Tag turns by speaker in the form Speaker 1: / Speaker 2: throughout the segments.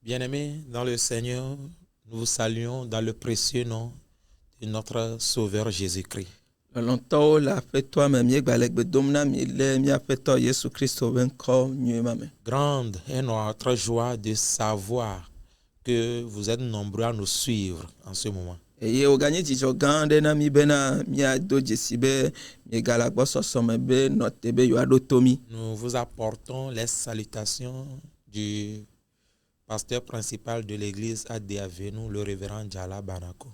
Speaker 1: Bien-aimés dans le Seigneur, nous vous saluons dans le précieux nom de notre Sauveur Jésus-Christ. Grande est notre joie de savoir que vous êtes nombreux à nous suivre en ce moment. Nous vous apportons les salutations du pasteur principal de l'église ADAVENU, le révérend Djala Banako.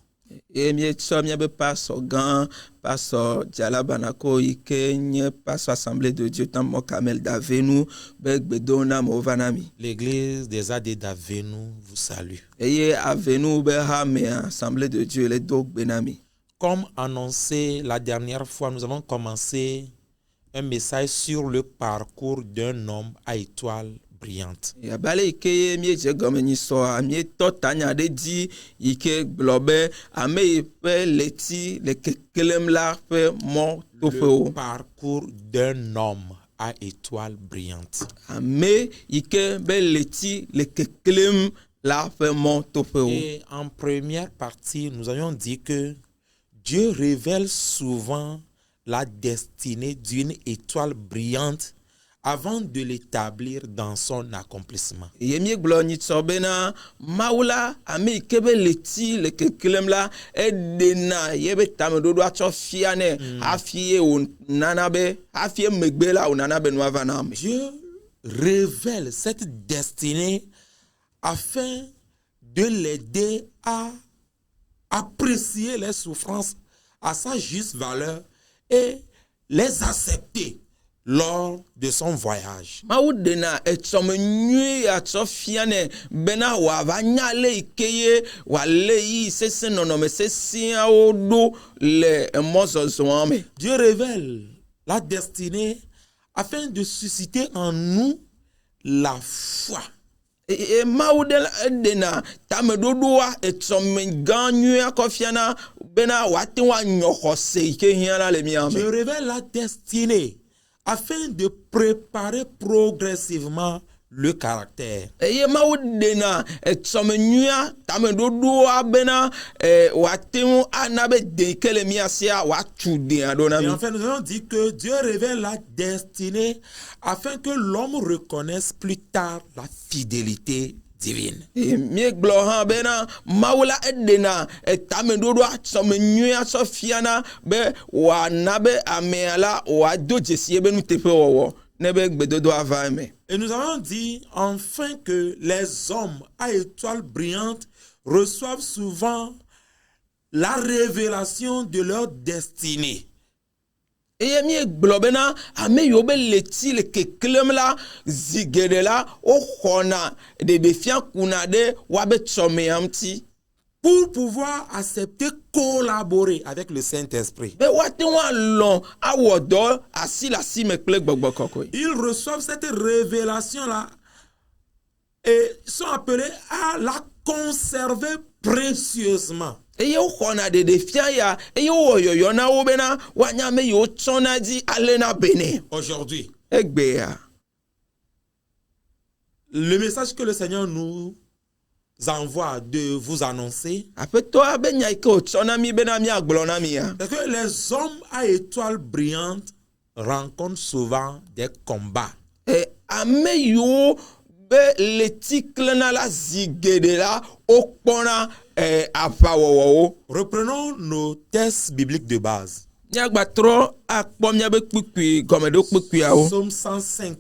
Speaker 1: L'église des ADAVENU vous salue. Comme annoncé la dernière fois, nous avons commencé un message sur le parcours d'un homme à étoile brillante. Le parcours d'un homme à étoile brillante. Et en première partie, nous avions dit que Dieu révèle souvent la destinée d'une étoile brillante avant de l'établir dans son accomplissement. Dieu révèle cette destinée afin de l'aider à apprécier les souffrances à sa juste valeur et les accepter lors de son voyage. Dieu révèle la destinée afin de susciter en nous la foi.
Speaker 2: Dieu
Speaker 1: révèle la destinée afin de préparer progressivement le caractère.
Speaker 2: Et enfin,
Speaker 1: nous avons dit que Dieu révèle la destinée afin que l'homme reconnaisse plus tard la fidélité divine. Et nous avons dit enfin que les hommes à étoiles brillantes reçoivent souvent la révélation de leur destinée. Pour pouvoir accepter, collaborer avec le Saint-Esprit. Ils reçoivent cette révélation-là et sont appelés à la conserver précieusement. Aujourd'hui, le message que le Seigneur nous envoie de vous annoncer, c'est que les hommes à étoiles brillantes rencontrent souvent des combats. Reprenons nos textes bibliques de base. Psaume 105.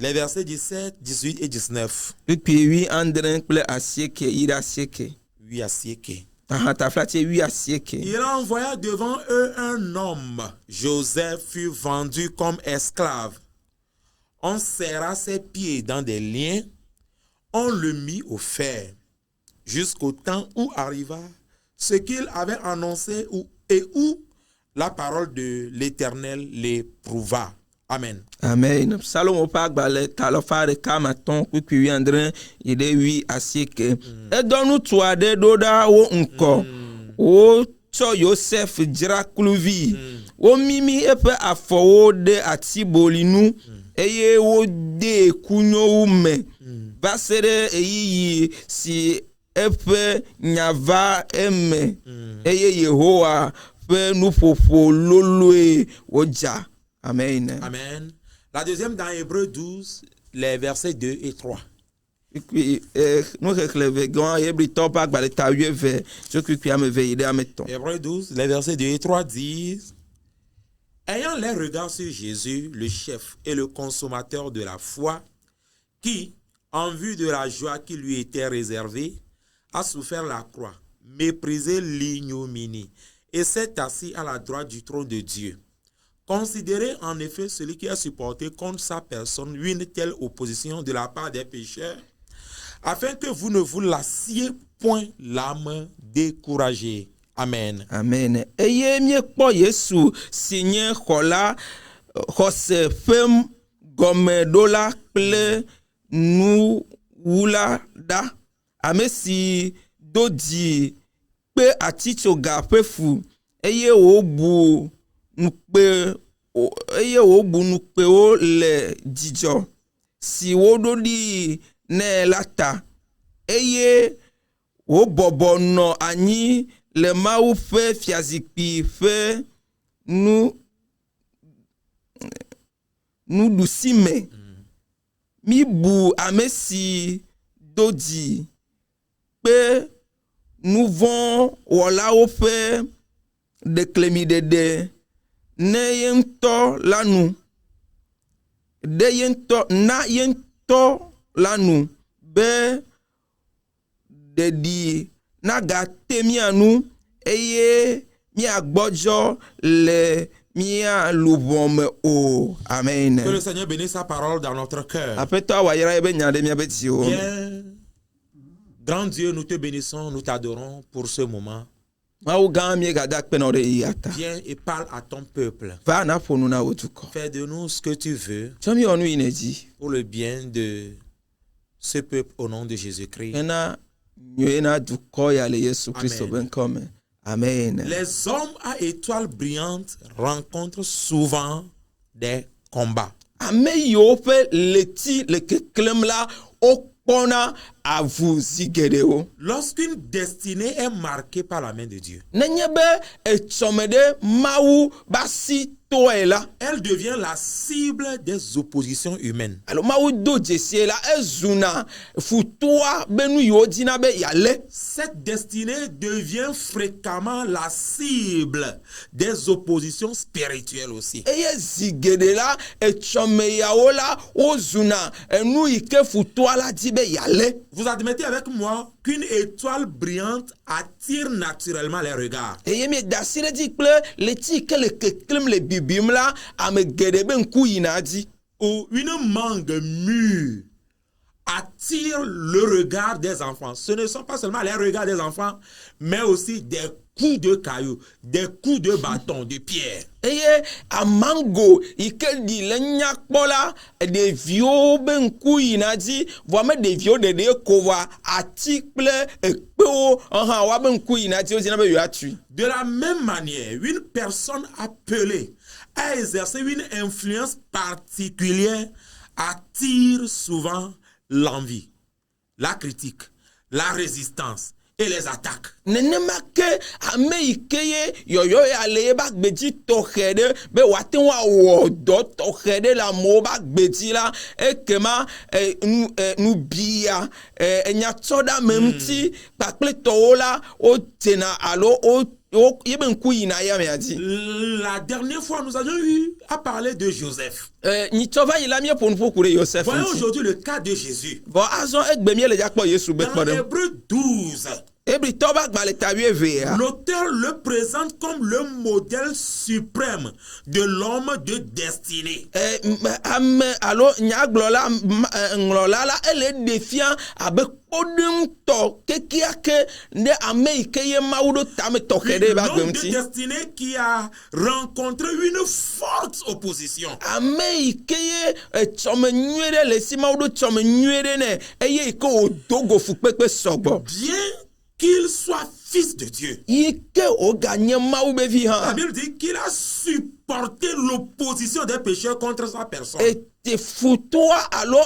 Speaker 1: Les versets 17, 18 et 19.
Speaker 2: 8 à siècle.
Speaker 1: Il envoya devant eux un homme. Joseph fut vendu comme esclave. On serra ses pieds dans des liens. On le mit au fer. Jusqu'au temps où arriva ce qu'il avait annoncé et où la parole de l'Éternel les prouva. Amen.
Speaker 2: Amen. Salomo pagbale talofare kamaton kwikwi andre ide wi asieke. E donu tuade doda wo nko. O tsɔ Joseph dzra kluvi womimi eƒe afɔwo ɖe atibolinu eye wode kunyowu me va se ɖe eyiyi si eƒe nya va eme eye Yehowa ƒe nuƒoƒo loloe wodza. Amen.
Speaker 1: Amen. La deuxième dans Hébreux 12, les versets 2 et 3.
Speaker 2: Nous réclamons Hébreux pas gbalé ta 8 vers je crois qu'il y a me veiller à mettre.
Speaker 1: Hébreux 12, les versets 2 et 3 disent: ayant les regards sur Jésus, le chef et le consommateur de la foi, qui, en vue de la joie qui lui était réservée, a souffert la croix, méprisé l'ignominie, et s'est assis à la droite du trône de Dieu. Considérez en effet celui qui a supporté contre sa personne une telle opposition de la part des pécheurs, afin que vous ne vous lassiez point l'âme découragée. Amen.
Speaker 2: Amen. Eye miekpɔ Yesu si nye xɔ la xɔse ƒe gɔmeɖo la kple nuwula ɖa, ame si do dzi kpe atitsoga ƒe fu eye wòbu nukpewo le dzidzɔ si woɖo ɖi nɛ la ta eye wòbɔbɔ nɔ anyi le Mawu ƒe fiazikpui ƒe nuɖusime. Mi-bu ame si do dzi kpe nu vɔ̃ wɔlawo ƒe ɖeklemiɖeɖe ne ye ŋutɔ la nu na ye ŋutɔ la nu be ɖeɖi nagate mia nu eye miagbɔdzɔ le mia luʋɔ me o. Amen.
Speaker 1: Que le Seigneur bénisse sa parole dans notre cœur.
Speaker 2: Aƒetɔ awayra ebe nya ɖe miabe dziwo.
Speaker 1: Bien, grand Dieu, nous te bénissons, nous t'adorons pour ce moment.
Speaker 2: Mawu gã miegada kpenɔ ɖe yi ata.
Speaker 1: Viens et parle à ton peuple.
Speaker 2: Va na ƒo nu na wò dukɔ.
Speaker 1: Fais de nous ce que tu veux
Speaker 2: Tsɔ mi wɔ nu yi ne dzi.
Speaker 1: pour le bien de ce peuple au nom de Jésus-Christ.
Speaker 2: Ena nyoe na dukɔ ya le Yesu Kristo be ŋkɔ me. Amen.
Speaker 1: Les hommes à étoiles brillantes rencontrent souvent des combats.
Speaker 2: Ame yiwo ƒe leti le keklem la wokpɔna avuzi geɖewo.
Speaker 1: Lorsqu'une destinée est marquée par la main de Dieu,
Speaker 2: Nenye be etsɔme ɖe Mawu be asi tɔe la,
Speaker 1: elle devient la cible des oppositions humaines.
Speaker 2: alo Mawu do dzesie la ezuna futoa be nu yiwo dina be yale.
Speaker 1: Cette destinée devient fréquemment la cible des oppositions spirituelles aussi.
Speaker 2: Eye zi geɖe la etsɔme yawo la wozuna enu yi ke futoa la di be yale.
Speaker 1: Vous admettez avec moi qu'une étoile brillante attire naturellement les regards.
Speaker 2: Eye mi da asi ɖe dzi kple leti ke le keklem le bibim la ame geɖe be ŋku yina dzi.
Speaker 1: Ou une mangue mûre attire le regard des enfants. Ce ne sont pas seulement les regards des enfants, mais aussi des coups de cailloux, des coups de bâton, de pierre.
Speaker 2: Eye amango yi ke ɖi le nyakpɔ la ɖeviwo be ŋku yina dzi vɔ ame ɖeviwo ɖeɖe ko va ati kple ekpewo woabe ŋku yina dzi wozina be yewoatui.
Speaker 1: De la même manière, une personne appelée à exercer une influence particulière attire souvent l'envie, la critique, la résistance et les attaques.
Speaker 2: Nenema ke ame yi ke ye yɔyɔ ya le ye ba gbedzi tɔxɛ ɖe be wate ŋu awɔ dɔ tɔxɛ ɖe le amewo ba gbedzi la ekema nubia enyatsɔɖame ŋuti kpakple tɔwo la wodzena alo yebe ŋku yina ya mea dzi.
Speaker 1: La dernière fois, nous avions eu à parler de Joseph.
Speaker 2: Nyitsɔ va yi la mie ƒo nu ƒo ku ɖe Joseph
Speaker 1: Voyons
Speaker 2: ŋuti.
Speaker 1: aujourd'hui le cas de Jésus.
Speaker 2: Vɔ azɔ egbe mie le dza kpɔ Yesu be
Speaker 1: Dans
Speaker 2: kpɔ ɖem.
Speaker 1: Hébreux 12,
Speaker 2: Hebritɔ ba gbalẽ ta 8
Speaker 1: l'auteur le présente comme le modèle suprême de l'homme de destinée.
Speaker 2: ame alo nyagblɔla ŋlɔla la ele ɖe fia abe kpɔɖeŋutɔ kekeake ɖe ame yi ke ye Mawu ɖo tame tɔxɛ ɖe ba gbe
Speaker 1: L'homme de
Speaker 2: ŋuti.
Speaker 1: destinée qui a rencontré une forte opposition.
Speaker 2: Ame yi ke ye tsɔme nyuie ɖe le si Mawu ɖo tsɔme nyuie ɖe nɛ eye yi ke wòdo go fukpekpe sɔgbɔ.
Speaker 1: Bien qu'il soit fils de Dieu.
Speaker 2: yi ke o ganye mawu be vi
Speaker 1: La
Speaker 2: hã
Speaker 1: Bible dit qu'il a supporté l'opposition des pécheurs contre sa personne.
Speaker 2: ete futoa alo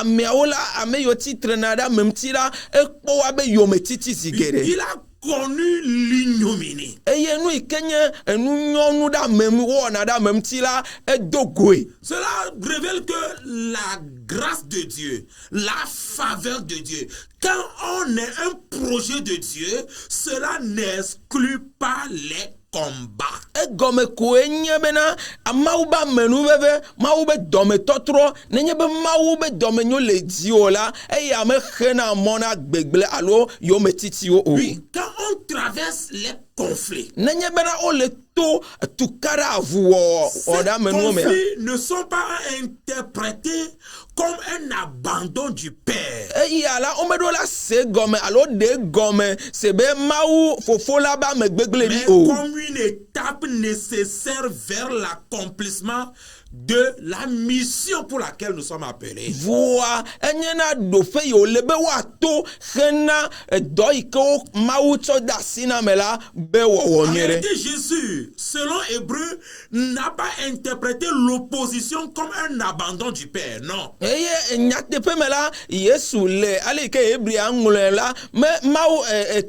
Speaker 2: ameawo la ame yo titrena ɖe amem ti la ekpɔ wa be yome titi si geɖe
Speaker 1: Il a connu l'ignominie.
Speaker 2: eye nu yi ke nye enunyɔnu ɖe amem wɔna ɖe amem ti la edo goe.
Speaker 1: Cela révèle que la grâce de Dieu, la faveur de Dieu, quand on est un projet de Dieu, cela n'exclut pas les combats.
Speaker 2: Egɔme koe nye bena amawu be amenu veve mawu be dɔmetɔtrɔ nenye be mawu be dɔmenyo le dzi o la eye ame xena mɔ na gbegble alo yome titiwo o.
Speaker 1: Oui, quand on traverse les conflits,
Speaker 2: Nenye bena wole to tukara avuwɔ
Speaker 1: ces
Speaker 2: ɔɖe amenuwo mea.
Speaker 1: conflits ne sont pas interprétés comme un abandon du Père.
Speaker 2: Eya la womeɖo la se gɔme alo ɖe gɔme se be mawu fofo la be ame gbegble
Speaker 1: Mais
Speaker 2: ɖi o.
Speaker 1: comme une étape nécessaire vers l'accomplissement de la mission pour laquelle nous sommes appelés.
Speaker 2: Voa enye na ɖoƒe yi wòle be woato hena dɔ yi ke wo mawu tsɔ de asi na me la be wɔwɔ
Speaker 1: En
Speaker 2: nyuie ɖe.
Speaker 1: réalité, Jésus, selon Hébreu, n'a pas interprété l'opposition comme un abandon du Père. Non.
Speaker 2: Eye nyateƒe me la Yesu le ale yi ke Hebrea ŋlɔe la me mawu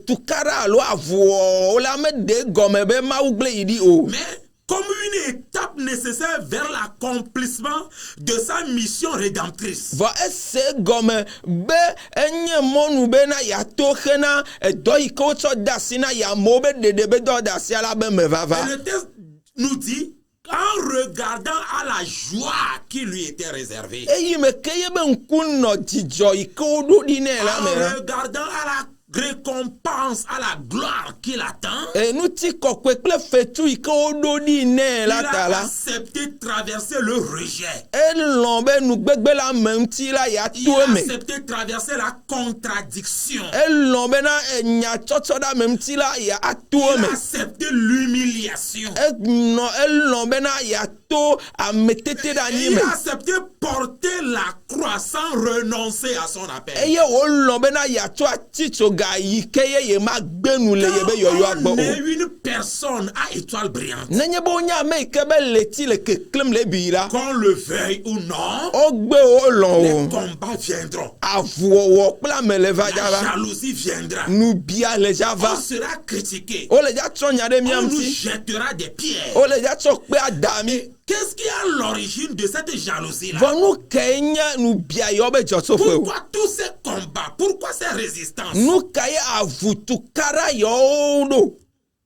Speaker 2: tukara alo avuwɔwɔ la me ɖe gɔme be mawu gble yi ɖi o.
Speaker 1: Mais comme une étape nécessaire vers l'accomplissement de sa mission rédemptrice.
Speaker 2: Vɔ ese gɔme be enye mɔnu be na yato hena dɔ yi ke wotsɔ de asi na yamewo be ɖeɖe be dɔ de asi la be me vava.
Speaker 1: Et le texte nous dit, en regardant à la joie qui lui était réservée,
Speaker 2: Eyi me ke ye be ŋku nɔ dzidzɔ yi ke woɖo ɖi nɛ la me la.
Speaker 1: en regardant à la récompense, à la gloire qui l'attend,
Speaker 2: Enuti kɔkɔe kple fetu yi ke woɖo ɖi nɛ
Speaker 1: il
Speaker 2: la ta
Speaker 1: a
Speaker 2: la.
Speaker 1: accepté de traverser le rejet.
Speaker 2: Elɔ̃ be nugbegbe la me ŋuti la
Speaker 1: Il
Speaker 2: yato
Speaker 1: a
Speaker 2: eme.
Speaker 1: accepté de traverser la contradiction.
Speaker 2: Elɔ̃ bena nyatsɔtsɔ ɖe ame ŋuti la yato
Speaker 1: Il
Speaker 2: eme.
Speaker 1: a accepté l'humiliation.
Speaker 2: Elɔ̃ bena yato ametete ɖe anyi
Speaker 1: Il
Speaker 2: me.
Speaker 1: a accepté porter la croix sans renoncer à son appel.
Speaker 2: Eye wolɔ̃ bena yatsɔ atitsoga yi ke ye magbe nu le ye be yɔyɔa
Speaker 1: Quand
Speaker 2: gbɔ
Speaker 1: on est
Speaker 2: o.
Speaker 1: une personne à étoile brillante,
Speaker 2: Nenye be wonye ame yi ke be leti le keklem le bi la,
Speaker 1: qu'on le veuille ou non,
Speaker 2: wogbe wo lɔ̃
Speaker 1: les
Speaker 2: o.
Speaker 1: combats viendront.
Speaker 2: Avuwɔwɔ kple ame le va
Speaker 1: La
Speaker 2: dza va.
Speaker 1: jalousie viendra.
Speaker 2: Nubia le dza
Speaker 1: On
Speaker 2: va.
Speaker 1: sera critiqué.
Speaker 2: Wole dza tsɔ nya ɖe mía
Speaker 1: On nous
Speaker 2: ŋuti.
Speaker 1: jettera des pierres.
Speaker 2: Wole dza tsɔ kpe ada mi.
Speaker 1: Qu'est-ce qui est à l'origine de cette jalousie-là?
Speaker 2: Vɔ nu ke nye nubia yɔ be dzɔtsoƒe o.
Speaker 1: Pourquoi tous ces combats? Pourquoi ces résistances?
Speaker 2: Nu ka ye avutukara yɔwo ɖo.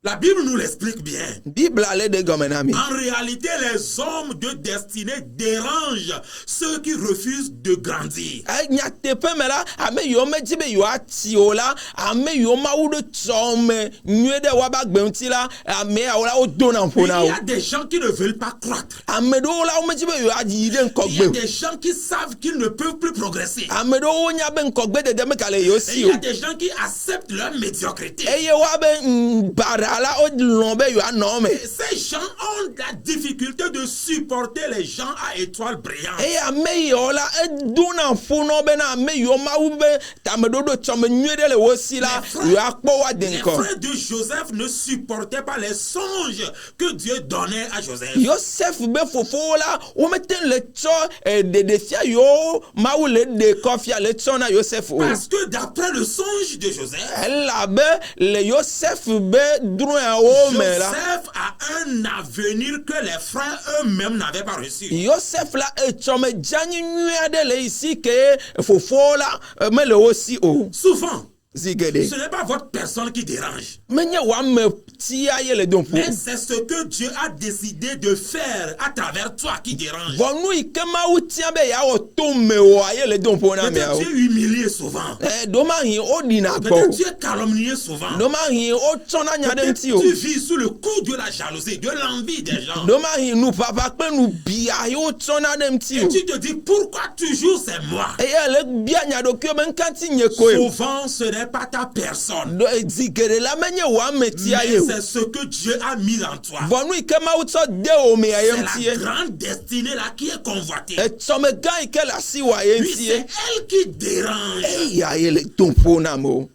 Speaker 1: La Bible nous l'explique bien.
Speaker 2: Bibla le de gɔme na mi.
Speaker 1: En réalité, les hommes de destinée dérangent ceux qui refusent de grandir.
Speaker 2: Nyateƒe me la ame yiwo medzi be yewoati o la ame yiwo mawu ɖo tsɔ me nyuie ɖe woabe agbe ŋuti la ameawo la wodona ƒo
Speaker 1: Il
Speaker 2: na
Speaker 1: y
Speaker 2: wo.
Speaker 1: a des gens qui ne veulent pas croître.
Speaker 2: Ame ɖewo la womedzi be yewoayi ɖe
Speaker 1: Il y a
Speaker 2: ŋkɔgbe o.
Speaker 1: des gens qui savent qu'ils ne peuvent plus progresser.
Speaker 2: Ame ɖewo wonya be ŋkɔgbe dede meka le yewo
Speaker 1: Et
Speaker 2: si
Speaker 1: il y
Speaker 2: o.
Speaker 1: a des gens qui acceptent leur médiocrité.
Speaker 2: Eye woabe bara la wolɔ̃ be yewoanɔ me.
Speaker 1: Ces gens ont la difficulté de supporter les gens à étoiles brillantes.
Speaker 2: Eye ame yiwo la edona ƒo nɔ bena ame yiwo mawu be tameɖoɖo tsɔme nyuie ɖe le wo si la yewoakpɔ woade
Speaker 1: Les
Speaker 2: ŋkɔ.
Speaker 1: frères de Joseph ne supportaient pas les songes que Dieu donnait à Joseph.
Speaker 2: Yosef be fofowo la womete le tsɔ ɖeɖefia yiwo mawu le ɖe kɔfia le tsɔ na Yosef o.
Speaker 1: Parce que d'après le songe de Joseph,
Speaker 2: Elabe le Yosef be drɔ̃awo me la.
Speaker 1: Joseph a un avenir que les frères eux-mêmes n'avaient pas reçu.
Speaker 2: Yosef la etsɔme dzeanyi nyui aɖe le esi ke fofowo la mele wo si o.
Speaker 1: Souvent,
Speaker 2: Zi geɖe.
Speaker 1: ce n'est pas votre personne qui dérange,
Speaker 2: Menye wame tia ye le dom
Speaker 1: mais
Speaker 2: ƒo.
Speaker 1: c'est ce que Dieu a décidé de faire à travers toi qui dérange.
Speaker 2: Vɔ nu yi ke mawu tia be yeawɔ to me woa ye le dom ƒo na
Speaker 1: Peut-être
Speaker 2: miawo.
Speaker 1: tu es humilié souvent.
Speaker 2: Ɖomahi woɖina
Speaker 1: Peut-être
Speaker 2: gbɔ
Speaker 1: tu es calomnié souvent.
Speaker 2: o. Ɖomahi wotsɔna nya ɖe
Speaker 1: Peut-être
Speaker 2: ŋuti o.
Speaker 1: tu vis sous le coup de la jalousie, de l'envie des gens.
Speaker 2: Ɖomahi nuƒaƒa kple nubia ye wotsɔna ɖe ŋuti
Speaker 1: Et
Speaker 2: o.
Speaker 1: tu te dis, pourquoi toujours c'est moi?
Speaker 2: Eye le bia nya ɖokuiwo be ŋkanti nye koe o.
Speaker 1: Souvent, ce n'est pas ta personne,
Speaker 2: Zi geɖe la menye wame tia
Speaker 1: mais
Speaker 2: ye o.
Speaker 1: c'est ce que Dieu a mis en toi.
Speaker 2: Vɔ nu yi ke mawu tsɔ de wo mea ye
Speaker 1: C'est
Speaker 2: ŋuti
Speaker 1: la
Speaker 2: ye.
Speaker 1: grande destinée là qui est convoitée.
Speaker 2: Etsɔme gã yi ke le asi wa ye
Speaker 1: Puis
Speaker 2: ŋuti
Speaker 1: c'est
Speaker 2: ye.
Speaker 1: elle qui dérange.
Speaker 2: Eya ye le dom ƒo nam o.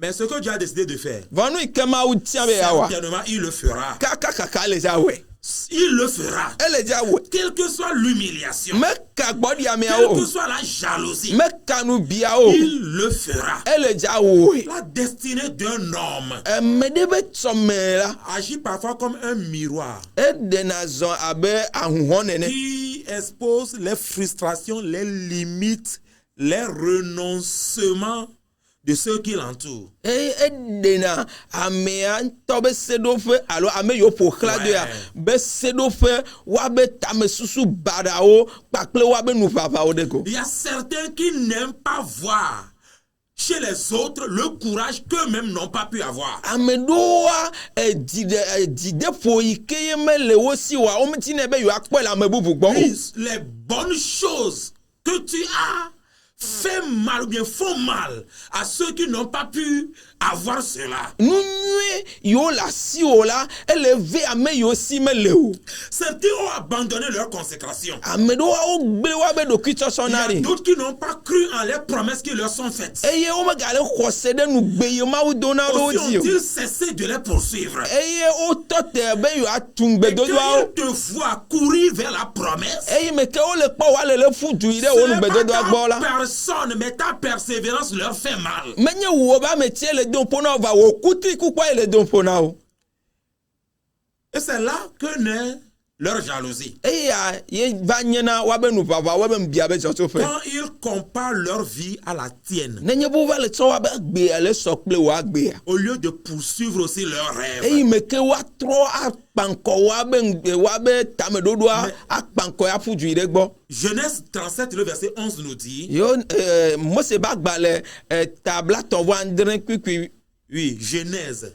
Speaker 1: Mais ce que Dieu a décidé de faire,
Speaker 2: vanu ikema u tia be yawa
Speaker 1: certainement il le fera.
Speaker 2: kaka le jawe
Speaker 1: Il le fera.
Speaker 2: ele jawe
Speaker 1: Quelle que soit l'humiliation,
Speaker 2: me ka gbodi ame
Speaker 1: quelle
Speaker 2: o
Speaker 1: que soit la jalousie,
Speaker 2: me kanu bia o
Speaker 1: il le fera.
Speaker 2: ele jawe
Speaker 1: La destinée d'un homme
Speaker 2: mede be tsomela
Speaker 1: agit parfois comme un miroir
Speaker 2: edena zon abe ahuhon nene
Speaker 1: qui expose les frustrations, les limites, les renoncements de ceux qui l'entourent.
Speaker 2: edena amea tobe sedofe alo ame yo poklado ya be sedofe wa be tame susu badao pakple wa be nupapa odeko
Speaker 1: Il y a certains qui n'aiment pas voir chez les autres le courage qu'eux-mêmes n'ont pas pu avoir.
Speaker 2: amedoa dide fo ikeye mele wosi wa omtine be yo akpo la mebubu gbon
Speaker 1: Les bonnes choses que tu as fait mal ou bien font mal à ceux qui n'ont pas pu avoir cela.
Speaker 2: nunwe yo la si o la eleve ame yo si mele o
Speaker 1: Certains ont abandonné leur consécration.
Speaker 2: amedoa o gbe wa be do
Speaker 1: Il y
Speaker 2: kitosonari
Speaker 1: a d'autres qui n'ont pas cru en les promesses qui leur sont faites.
Speaker 2: eye o megale khose de nu gbe yo ma dona do
Speaker 1: Aussi
Speaker 2: di o
Speaker 1: ont-ils cessé de les poursuivre.
Speaker 2: eye o tote be yo atungbe do do
Speaker 1: Quand ils te voient courir vers la promesse,
Speaker 2: eye me ke o le po wa le fudu ide o nu
Speaker 1: ce
Speaker 2: be
Speaker 1: n'est
Speaker 2: do do
Speaker 1: pas
Speaker 2: agbo la
Speaker 1: ta personne, mais ta persévérance leur fait mal.
Speaker 2: menye wo ba me tie le don pona va wo kuti ku kwa le don pona o
Speaker 1: Et c'est là que naît leur jalousie.
Speaker 2: eya ye va nyena wa be nu papa wa be mbia be joto fe
Speaker 1: Quand ils comparent leur vie à la tienne,
Speaker 2: nenye bo va le tso wa be gbe le sokple wa gbe ya
Speaker 1: au lieu de poursuivre aussi leurs rêves,
Speaker 2: eyi me ke wa tro akpanko wa be tame dodo akpanko ya fudu ide gbo
Speaker 1: Genèse 37, le verset 11 nous dit,
Speaker 2: yo Mose ba gba le tabla ton wa ndren kwikwi
Speaker 1: oui, Genèse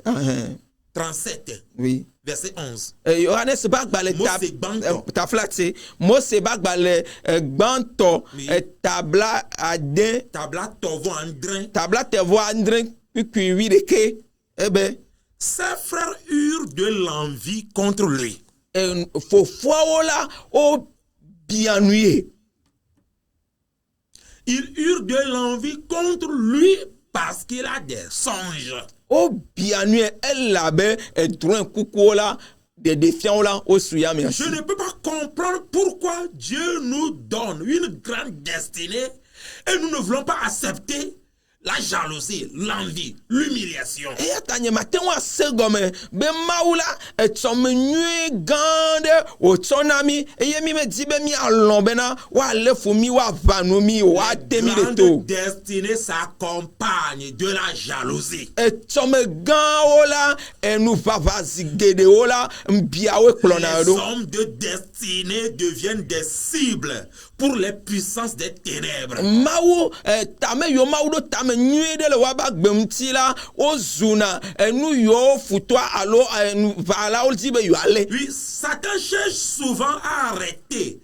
Speaker 1: 37,
Speaker 2: oui
Speaker 1: verset 11.
Speaker 2: Yohanes ba gba le
Speaker 1: Mose gbanto.
Speaker 2: ta flati Mose ba gba le gbanto
Speaker 1: Oui.
Speaker 2: tabla ade
Speaker 1: Tabla tovo andrin.
Speaker 2: tabla te vo ndren kwikwi wi de ke ebe
Speaker 1: Ses frères eurent de l'envie contre lui.
Speaker 2: fofo la o bianuye
Speaker 1: Ils eurent de l'envie contre lui parce qu'il a des songes.
Speaker 2: o bianuye elabe edron kuku la de défiant la o suya merci
Speaker 1: Je ne peux pas comprendre pourquoi Dieu nous donne une grande destinée et nous ne voulons pas accepter la jalousie, l'envie, l'humiliation.
Speaker 2: eya tanye matin wa segome be maula etsomme nue gande o tsonami eye mi me di be mi alombe na wa lefu mi wa vanu mi wa temi de to
Speaker 1: Grande destinée s'accompagne de la jalousie.
Speaker 2: etsomme gan ola enu papa zigede ola mbia we klona
Speaker 1: Les
Speaker 2: do
Speaker 1: hommes de destinée deviennent des cibles pour les puissances des ténèbres.
Speaker 2: mawu tame yo mawu do tame nue de le wa ba gbemti la o zuna enu yo futwa alo enu vala o ti be yo ale
Speaker 1: Oui, Satan cherche souvent à arrêter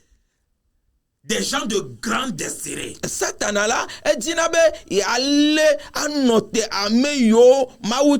Speaker 1: des gens de grande destinée.
Speaker 2: satana la edina be yale anote ame yo mawu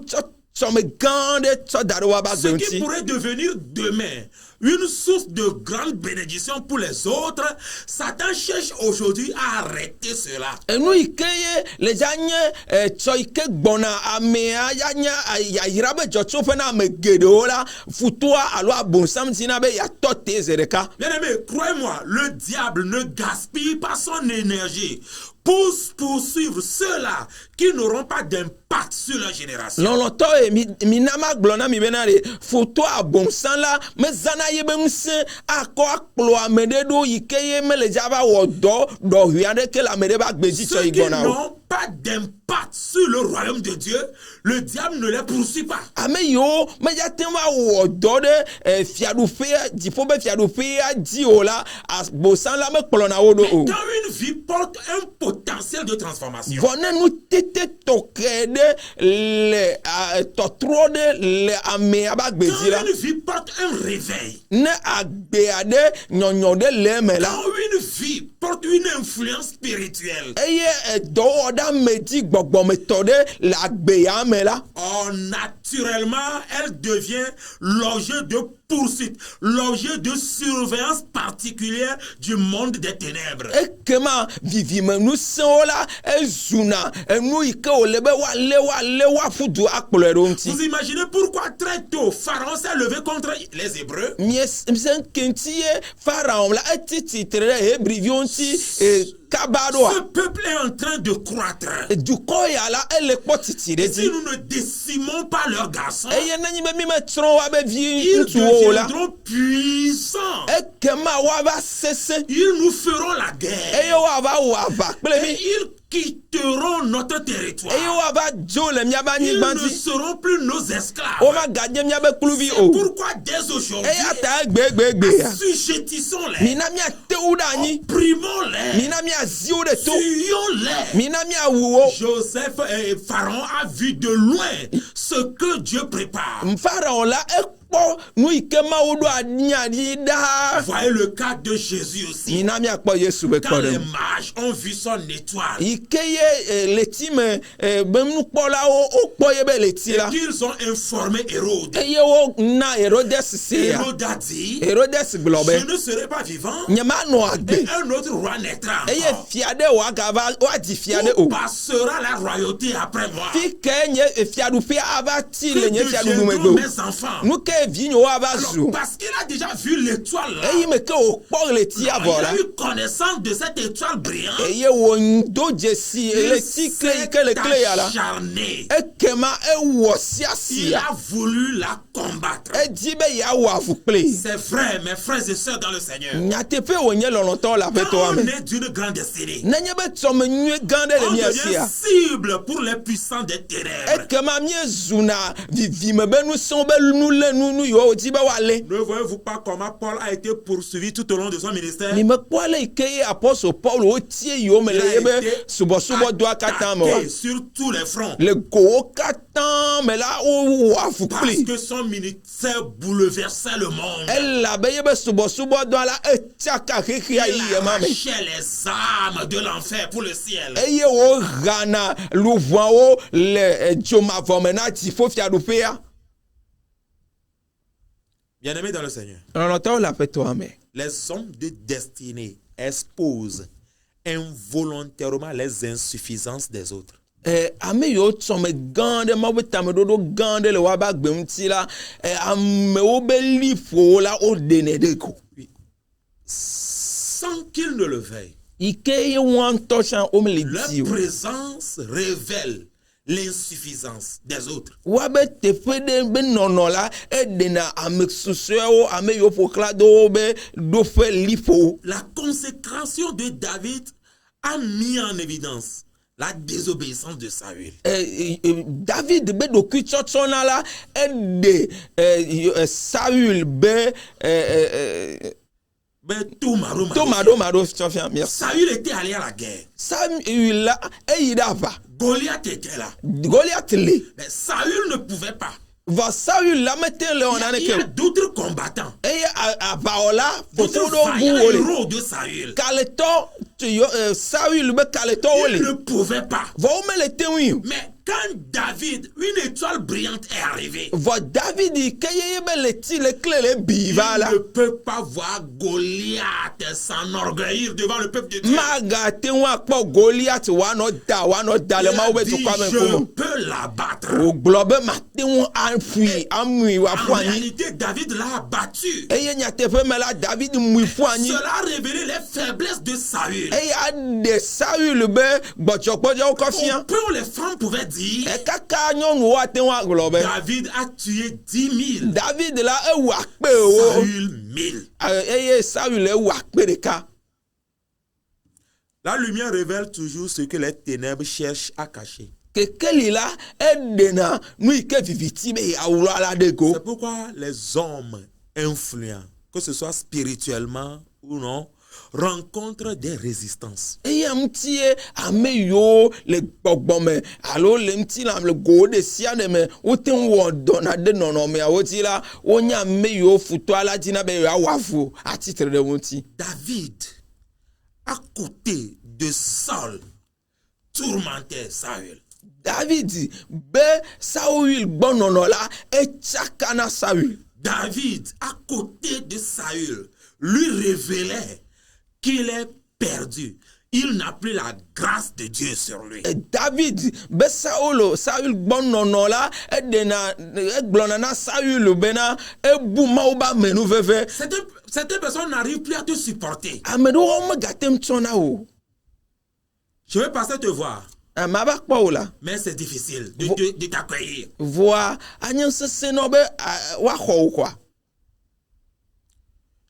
Speaker 2: tsome gande tso dare wa ba
Speaker 1: Ce qui
Speaker 2: gbemti
Speaker 1: pourrait devenir demain une source de grande bénédiction pour les autres, Satan cherche aujourd'hui à arrêter cela.
Speaker 2: enu ikeye le janye tso ike gbona amea yanya ya yirabe jotso fe na me gedo la futwa alo abonsam tina be ya tote zereka
Speaker 1: Bien-aimé, croyez-moi, le diable ne gaspille pas son énergie pour poursuivre ceux-là qui n'auront pas d'impact sur leur génération.
Speaker 2: loloto mi nama glona mi benare futwa abonsam la me zana yebe nse akọ akplo amede do ikeye me le jaba wodo do hiande ke la mede ba gbeji tso
Speaker 1: Ceux qui
Speaker 2: igbona o
Speaker 1: n'ont pas d'impact sur le royaume de Dieu, le diable ne les poursuit pas.
Speaker 2: ame yo me ja ten wa wodo de fiadufe difo be fiadufe di o la abosan la me kplo na wo do o
Speaker 1: Quand une vie porte un potentiel de transformation,
Speaker 2: vone nu tete tokede le totro de le ame aba gbeji la
Speaker 1: quand une vie porte un réveil,
Speaker 2: ne agbe ade nyonyo de le me la
Speaker 1: quand une vie porte une influence spirituelle,
Speaker 2: eye do oda meji gbogbo me to de la gbe ya me me la.
Speaker 1: Oh, naturellement, elle devient l'objet de poursuite, l'objet de surveillance particulière du monde des ténèbres.
Speaker 2: Ekema vivime nu sewo la ezuna enu ike olebe wa le wa fudu akplo eronti.
Speaker 1: Vous imaginez pourquoi très tôt Pharaon s'est levé contre les Hébreux?
Speaker 2: Msen kentie Pharaon la etiti tere hebrivionti kabado.
Speaker 1: Ce peuple est en train de croître.
Speaker 2: Du koya la ele potiti de
Speaker 1: Si
Speaker 2: di.
Speaker 1: nous ne décimons pas leurs garçons,
Speaker 2: Eye nani be mi me tron wa be vi
Speaker 1: ils
Speaker 2: ntuwo la.
Speaker 1: deviendront puissants.
Speaker 2: Ekema wa ba sese.
Speaker 1: Ils nous feront la guerre.
Speaker 2: Eye wa ba kple
Speaker 1: Et
Speaker 2: mi.
Speaker 1: ils quitteront notre territoire.
Speaker 2: Eye wa ba jo le mia ba
Speaker 1: Ils ne
Speaker 2: nyigbanti.
Speaker 1: seront plus nos esclaves.
Speaker 2: O ma gadie mia be klubi
Speaker 1: C'est
Speaker 2: o.
Speaker 1: pourquoi dès aujourd'hui,
Speaker 2: Eye ata gbe ya.
Speaker 1: assujettissons-les,
Speaker 2: Mina mia teuda ni.
Speaker 1: opprimons-les,
Speaker 2: Mina mia zio de to.
Speaker 1: fuyons-les.
Speaker 2: Mina mia wuo.
Speaker 1: Joseph et Pharaon a vu de loin ce que Dieu prépare.
Speaker 2: Pharaon la ekpo nu ike ma wodo anya di da.
Speaker 1: Voyez le cas de Jésus aussi.
Speaker 2: Mina mia kpo Yesu be
Speaker 1: Quand les
Speaker 2: kodem.
Speaker 1: mages ont vu son étoile,
Speaker 2: Ike ye letime bemnu kpo la o kpo ye be leti la.
Speaker 1: qu'ils ont informé Hérode.
Speaker 2: Eye wo na Herodes se ya.
Speaker 1: Hérode a dit,
Speaker 2: Herodes globe.
Speaker 1: je ne serai pas vivant
Speaker 2: Nyama no
Speaker 1: et
Speaker 2: agbe.
Speaker 1: un autre roi naîtra
Speaker 2: Eye
Speaker 1: encore.
Speaker 2: fiade wa gava wa di fiade
Speaker 1: Où
Speaker 2: o.
Speaker 1: passera la royauté après moi?
Speaker 2: Fi ke nye fiadu fi ava ti
Speaker 1: Que
Speaker 2: le nye fiadu
Speaker 1: deviendront
Speaker 2: numego.
Speaker 1: mes enfants?
Speaker 2: Nu ke vinyo wa va
Speaker 1: Alors,
Speaker 2: zu.
Speaker 1: parce qu'il a déjà vu l'étoile là,
Speaker 2: Eye me ke o kpo leti
Speaker 1: il
Speaker 2: avola.
Speaker 1: a eu connaissance de cette étoile brillante.
Speaker 2: Eye wo ndo jesi
Speaker 1: Il
Speaker 2: leti kle
Speaker 1: s'est
Speaker 2: ike le kle ya la.
Speaker 1: acharné.
Speaker 2: Ekema wo sia
Speaker 1: Il
Speaker 2: sia.
Speaker 1: a voulu la combattre.
Speaker 2: Edi be ya wo afukple.
Speaker 1: C'est vrai, mes frères et sœurs dans le Seigneur.
Speaker 2: Nyatepe wo nye lolonto la
Speaker 1: Quand
Speaker 2: peto
Speaker 1: on
Speaker 2: ame.
Speaker 1: est d'une grande destinée,
Speaker 2: Nenye be tsome nye gande le
Speaker 1: on
Speaker 2: mia
Speaker 1: devient
Speaker 2: sia.
Speaker 1: cible pour les puissants des ténèbres.
Speaker 2: Ekema mie zuna vivime be nu son be nu le nu yo odi be wale.
Speaker 1: Ne voyez-vous pas comment Paul a été poursuivi tout au long de son ministère?
Speaker 2: Ni me kwale ike apostle Paul o tie yo me
Speaker 1: Il
Speaker 2: le
Speaker 1: a
Speaker 2: yebe
Speaker 1: été
Speaker 2: subo do akata me wa.
Speaker 1: attaqué sur tous les fronts.
Speaker 2: Le go katan me la o
Speaker 1: Parce
Speaker 2: afukple.
Speaker 1: que son ministère bouleversait le monde.
Speaker 2: Elle la be yebe subo do la etiaka kiki ya
Speaker 1: Il
Speaker 2: iye mame.
Speaker 1: arrachait les âmes de l'enfer pour le ciel.
Speaker 2: Eye wo gana louvoin o le joma vomena ti fo fiadupe ya.
Speaker 1: Bien-aimés dans le Seigneur,
Speaker 2: Lolonto la peto ame.
Speaker 1: les hommes de destinée exposent involontairement les insuffisances des autres.
Speaker 2: Ame yo tsome gande ma be tame dodo gande le wa ba gbemti la ame wo be lifo la o dene de ko.
Speaker 1: Oui. Sans qu'ils ne le veuillent,
Speaker 2: Ike ye wan toshan o me le
Speaker 1: leur
Speaker 2: ti.
Speaker 1: présence révèle l'insuffisance des autres.
Speaker 2: Wa be te fe de be nono la e dena ame susu o ame yo fokla do be do fe lifo.
Speaker 1: La consécration de David a mis en évidence la désobéissance de Saül.
Speaker 2: David be do ku tsotsona la e de Saül be
Speaker 1: Ben, tout marou,
Speaker 2: Tomado Sofian, merci.
Speaker 1: Saül était allé à la guerre.
Speaker 2: Saül la eyida va.
Speaker 1: Goliath était là.
Speaker 2: Goliath le.
Speaker 1: Mais Saül ne pouvait pas.
Speaker 2: Va Saül la mette le on
Speaker 1: Il y a d'autres combattants.
Speaker 2: Eye a baola
Speaker 1: D'autres
Speaker 2: fofodo
Speaker 1: vaillants
Speaker 2: bu ole.
Speaker 1: héros de Saül.
Speaker 2: Kaleto Saül be kaleto
Speaker 1: Il
Speaker 2: ole.
Speaker 1: ne pouvait pas.
Speaker 2: Va o me le tewi.
Speaker 1: Mais quand David, une étoile brillante est arrivée,
Speaker 2: Va David keye be le ti le clé le
Speaker 1: il
Speaker 2: biva la.
Speaker 1: ne peut pas voir Goliath s'enorgueillir devant le peuple de Dieu.
Speaker 2: Maga te wa kpo Goliath wa no da le
Speaker 1: Il
Speaker 2: ma
Speaker 1: a
Speaker 2: o be
Speaker 1: dit,
Speaker 2: to kwa me
Speaker 1: je
Speaker 2: ko.
Speaker 1: peux l'abattre.
Speaker 2: O globe ma te won anfui amui wa
Speaker 1: En
Speaker 2: fani.
Speaker 1: réalité, David l'a abattu.
Speaker 2: Eye nyatefe me la David mui fani.
Speaker 1: Cela a révélé les faiblesses de Saül.
Speaker 2: Eye a de Saül be gbotjokpojo ko
Speaker 1: Au
Speaker 2: fian.
Speaker 1: peu où les femmes pouvaient dire,
Speaker 2: E kaka nyɔnu wa te wa globe.
Speaker 1: David a tué 10 000,
Speaker 2: David la ewu akpe o.
Speaker 1: Saül 1000.
Speaker 2: Eye Saül ewu akpe deka.
Speaker 1: La lumière révèle toujours ce que les ténèbres cherchent à cacher.
Speaker 2: Kekeli la edena nu ike viviti be awulo ala de go.
Speaker 1: C'est pourquoi les hommes influents, que ce soit spirituellement ou non, rencontrent des résistances.
Speaker 2: Eye mtie ame yo le gbogbome alo le mti la le go de sia de me o te wo dona de nono me awo ti la o nya me yo futo ala dina be ya wafu a titre de mti.
Speaker 1: David, à côté de Saul, tourmentait Saül.
Speaker 2: David be Saül bonono la e chakana Saül.
Speaker 1: David, à côté de Saül, lui révélait qu'il est perdu. Il n'a plus la grâce de Dieu sur lui.
Speaker 2: David be Saül bonono la e dena e glonana Saül bena e buma ba menu veve.
Speaker 1: Certaines personnes n'arrivent plus à te supporter.
Speaker 2: Amedo o gatem tsona o.
Speaker 1: Je vais passer te voir.
Speaker 2: Maba kpa o la.
Speaker 1: Mais c'est difficile de t'accueillir.
Speaker 2: Voa anyen se no be wa kho quoi.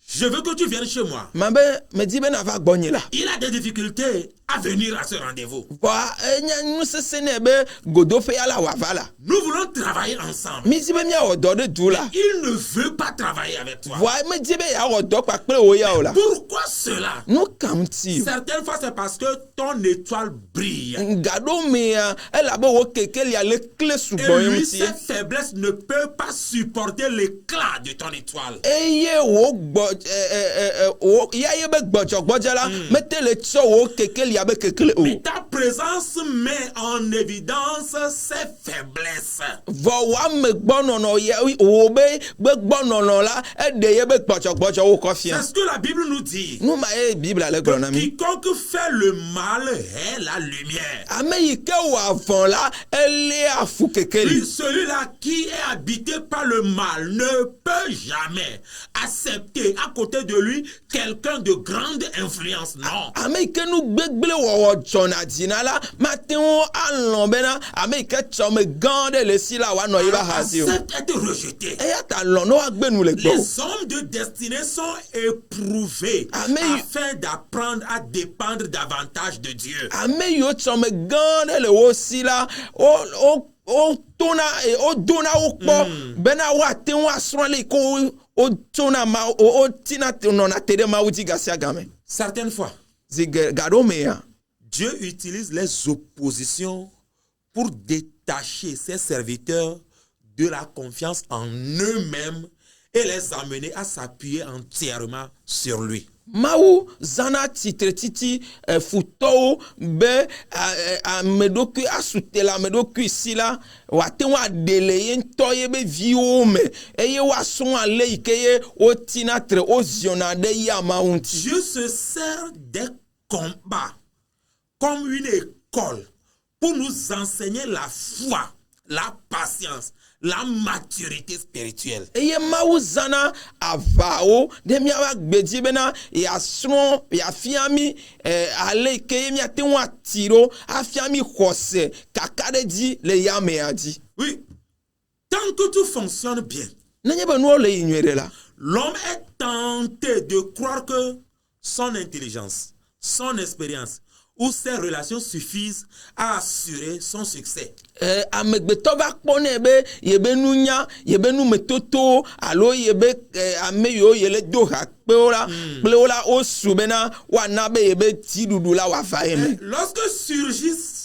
Speaker 1: Je veux que tu viennes chez moi.
Speaker 2: Mabe me di be na va gbonyi la.
Speaker 1: Il a des difficultés à venir à ce rendez-vous.
Speaker 2: Voa enyen se ne be godo fe ala wa vala.
Speaker 1: Nous voulons travailler ensemble.
Speaker 2: Mi di be mi odo de dou la.
Speaker 1: Il ne veut pas travailler avec toi.
Speaker 2: Voa me di be ya odo pa pe o ya o la.
Speaker 1: Pourquoi cela?
Speaker 2: No kamti.
Speaker 1: Certaines fois c'est parce que ton étoile brille.
Speaker 2: Ngado me elle a bo keke ya le clé sous
Speaker 1: Et
Speaker 2: boy
Speaker 1: lui,
Speaker 2: mti.
Speaker 1: ses faiblesses ne peuvent pas supporter l'éclat de ton étoile.
Speaker 2: Eye wo gbo ya ye be gbojo la mete le tso wo keke ya be keke o.
Speaker 1: Mais ta présence met en évidence ses faiblesses.
Speaker 2: Vo wa me gbonono ye wo be gbonono la e de ye be gbojo wo ko
Speaker 1: C'est
Speaker 2: fia.
Speaker 1: ce que la Bible nous dit.
Speaker 2: Nou ma e Bible ale glona mi.
Speaker 1: Quiconque fait le mal est la lumière.
Speaker 2: Ame yi ke wo avon la ele afu keke li.
Speaker 1: Puis celui-là qui est habité par le mal ne peut jamais accepter à côté de lui quelqu'un de grande influence. Non.
Speaker 2: Ame yi ke nou gbegbele wo jona dina la matin o alon bena ame yi ke chome gande le si la wa no yi ba hazi o.
Speaker 1: Accepte être rejeté.
Speaker 2: E ya ta lon no agbe nou le gbo.
Speaker 1: Les hommes de destinée sont éprouvés
Speaker 2: Amen.
Speaker 1: afin d'apprendre à dépendre davantage de Dieu.
Speaker 2: Ame yo chome gande le wo si la o tona e o dona o kpo bena wa te wa sron le ko o tona ma o tina te no na tere ma uti gasia game.
Speaker 1: Certaines fois,
Speaker 2: Gado me ya.
Speaker 1: Dieu utilise les oppositions pour détacher ses serviteurs de la confiance en eux-mêmes et les amener à s'appuyer entièrement sur lui.
Speaker 2: Maou zana titre titi futo be amedoku asutela amedoku sila wate wa deleye ntoye be viwo me eye wa son ale ikeye o tinatre o ziona de yama unti.
Speaker 1: Dieu se sert des combats comme une école pour nous enseigner la foi, la patience, la maturité spirituelle.
Speaker 2: Eye maou zana avao de mi wa gbeji bena ya son ya fiami ale ikeye mi ate wa tiro afiami khose kakade di le yame adi.
Speaker 1: Oui, tant que tout fonctionne bien,
Speaker 2: Nenye be no le inwere la.
Speaker 1: l'homme est tenté de croire que son intelligence, son expérience ou ses relations suffisent à assurer son succès.
Speaker 2: Amegbeto va kpone be yebe nunya yebe nu metoto alo yebe ameyo yele do ha peola o subena wa na be yebe tidudu la wa fa eme.
Speaker 1: Lorsque surgissent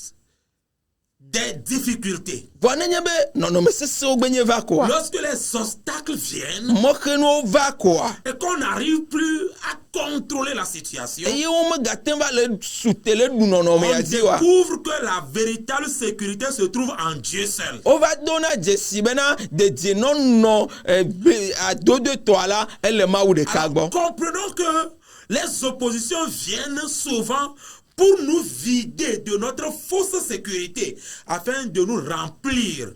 Speaker 1: des difficultés,
Speaker 2: Vonenye be non me sese ogbenye va quoi.
Speaker 1: lorsque les obstacles viennent
Speaker 2: Mokeno va quoi.
Speaker 1: et qu'on n'arrive plus à contrôler la situation,
Speaker 2: Eye o me gaten va le sutele du non me
Speaker 1: on
Speaker 2: adi wa.
Speaker 1: découvre que la véritable sécurité se trouve en Dieu seul.
Speaker 2: O va dona jesi bena de non a do de toi là elle ma ou de kagbo.
Speaker 1: Comprenons que les oppositions viennent souvent pour nous vider de notre fausse sécurité afin de nous remplir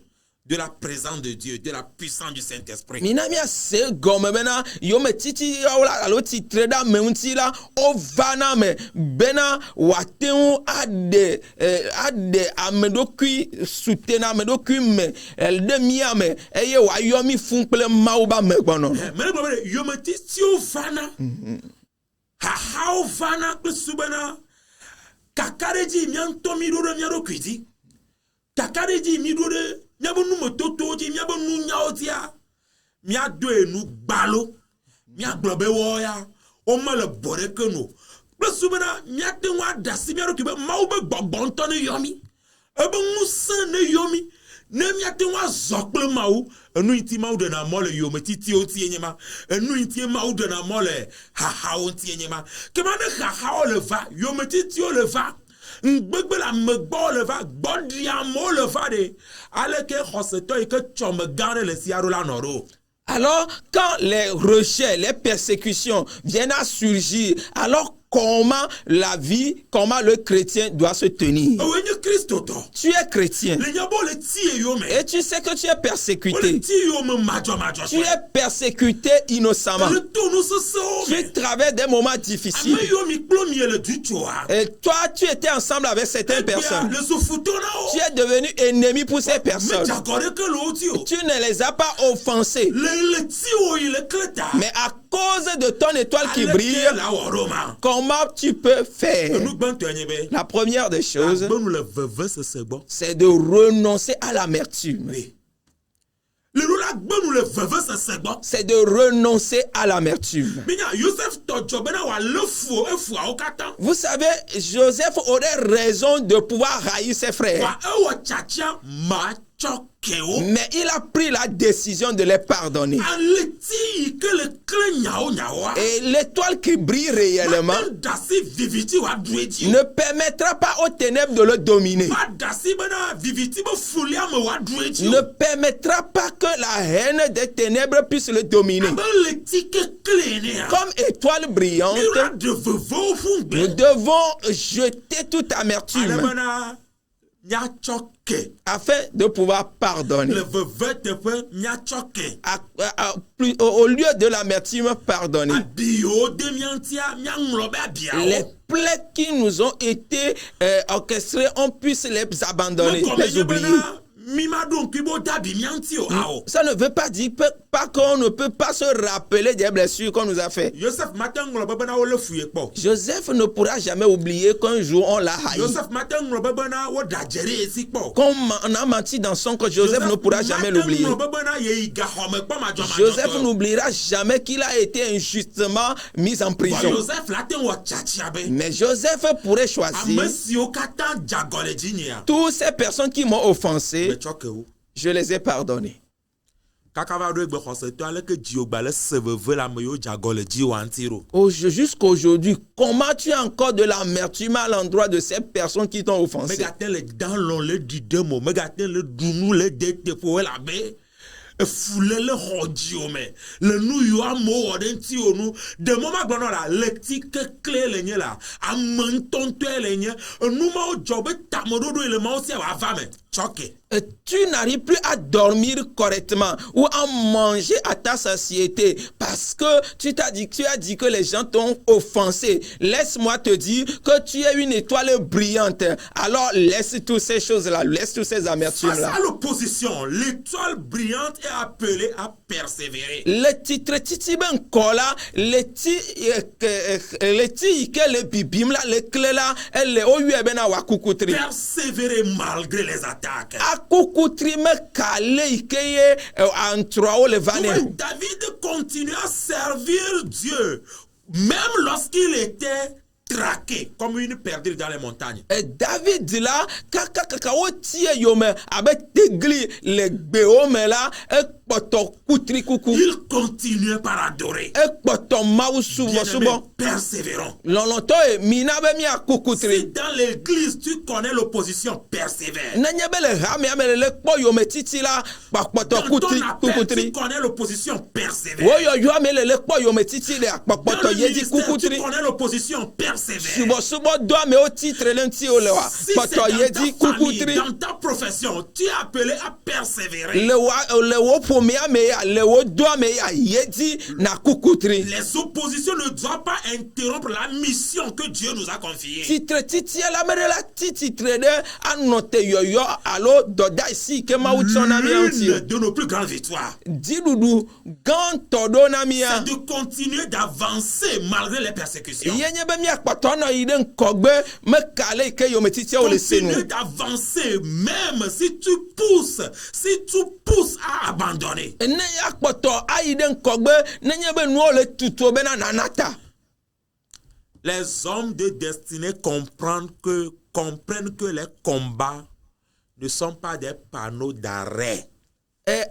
Speaker 1: de la présence de Dieu, de la puissance du Saint-Esprit.
Speaker 2: Minami a se gome bena yo me titi la alo titre da me unti la o vana me bena waten ade amedokui sutena amedokui me el de miame eye wa yomi fun pele mauba me gbono.
Speaker 1: Mais yo me titi o vana. Ha o vana kusubana. Kakareji mianto midore miaro kwidi. Kakareji midore miabonu mototo ji miabonu nyaotia. Miado enu gbalo. Miaglobe woya. O male bore keno. Kusubana miate wa dasi miaro kibe maube gbonto ne yomi. Ebe musa ne yomi. Ne miate wa zokle mau. Enu iti mau de na mole yo metiti oti enyema. Enu iti mau de na mole haha oti enyema. Kemane haha o le va yo metiti o le va. ngbegbe la megbo le va gbodiamo le va de ale ke xoseto yi ke tsɔme gã ɖe le siaro la nɔ ɖo.
Speaker 2: Alors, quand les recherches, les persécutions viennent à surgir, alors comment la vie, comment le chrétien doit se tenir? Tu es chrétien. Et tu sais que tu es persécuté. Tu es persécuté innocemment. Tu traverses des moments difficiles. Et toi, tu étais ensemble avec certaines personnes. Tu es devenu ennemi pour ces personnes. Tu ne les as pas offensés. Mais à cause de ton étoile qui brille, comment tu peux faire? La première des choses, c'est de renoncer à l'amertume. C'est de renoncer à l'amertume. Vous savez, Joseph aurait raison de pouvoir haïr ses frères. Mais il a pris la décision de les pardonner. Et l'étoile qui brille réellement ne permettra pas aux ténèbres de le dominer. Ne permettra pas que la haine des ténèbres puisse le dominer. Comme étoile brillante, nous devons jeter toute amertume afin de pouvoir pardonner. Au lieu de l'amertume, pardonner. Les plaies qui nous ont été orchestrées, on puisse les abandonner, les oublier. Ça ne veut pas dire qu'on ne peut pas se rappeler des blessures qu'on nous a fait. Joseph ne pourra jamais oublier qu'un jour on l'a haï. Comme on a menti dans son corps, Joseph ne pourra jamais l'oublier. Joseph n'oubliera jamais qu'il a été injustement mis en prison. Mais Joseph pourrait choisir toutes ces personnes qui m'ont offensé. Je les ai pardonnés. Jusqu'aujourd'hui, comment tu as encore de l'amertume à l'endroit de ces personnes qui t'ont offensé?
Speaker 1: Fulele hodiome le nu yo amo odenti onu de moma gbono la lectique clé lenye la amantonto lenye nu ma o jobe tamododo ele ma o si wa fame choqué.
Speaker 2: Tu n'arrives plus à dormir correctement ou à manger à ta satiété parce que tu as dit que les gens t'ont offensé. Laisse-moi te dire que tu es une étoile brillante. Alors laisse toutes ces choses-là, laisse toutes ces amertumes-là.
Speaker 1: Face à l'opposition, l'étoile brillante est appelée à persévérer.
Speaker 2: Le titre titi ben kola, le ti que le bibim là, le clé là, elle est au ben à wakukutri.
Speaker 1: Persévérer malgré les attaques. David continue à servir Dieu même lorsqu'il était traqué comme une perdrix dans les montagnes.
Speaker 2: Et David dit là,
Speaker 1: il continue par adorer. Persévérons. Si dans l'église tu connais l'opposition, persévère. Dans ton appel, tu connais l'opposition, persévère. Dans le ministère, tu connais l'opposition, persévère. Si c'est dans ta profession, tu es appelé à persévérer. Les oppositions ne doivent pas interrompre la mission que Dieu nous a confiée. L'une de nos plus grandes victoires, c'est de continuer d'avancer malgré les persécutions. Continuer d'avancer même si tu pousses à abandonner. Les hommes de destinée comprennent que les combats ne sont pas des panneaux d'arrêt. Ce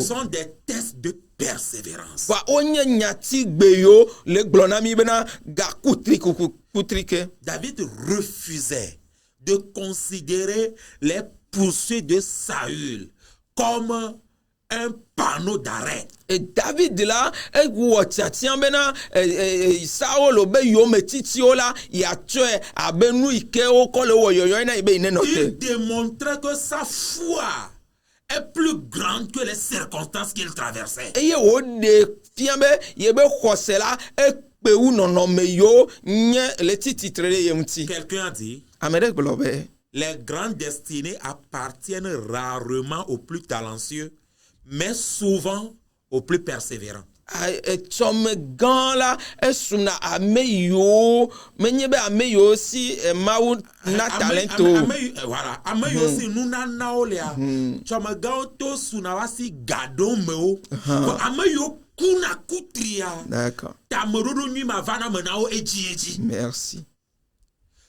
Speaker 1: sont des tests de persévérance.
Speaker 2: va onye nyati gbeyo le glonami bena ga kutrike.
Speaker 1: David refusait de considérer les poursuites de Saül comme un panneau d'arrêt.
Speaker 2: Et David là e wo tiatian bena Saul be yo metiti o la ya tue abenu ike o ko le wo yoyo na ibe ine note.
Speaker 1: Il démontrait que sa foi est plus grande que les circonstances qu'il traversait.
Speaker 2: Eye wo de fiambe ye be khosela e pe u nono me yo nye le titre de yemti.
Speaker 1: Quelqu'un a dit,
Speaker 2: Amere globe.
Speaker 1: les grandes destinées appartiennent rarement aux plus talentueux, mais souvent aux plus persévérants.
Speaker 2: Chome gan la esuna ameyo menyebe ameyo si mawu na talento.
Speaker 1: Voilà, ameyo si nuna naolea. Chome gan to sunawasi gado meo. Ameyo kuna kutria.
Speaker 2: D'accord.
Speaker 1: Tameroro nui mavana menao eji.
Speaker 2: Merci.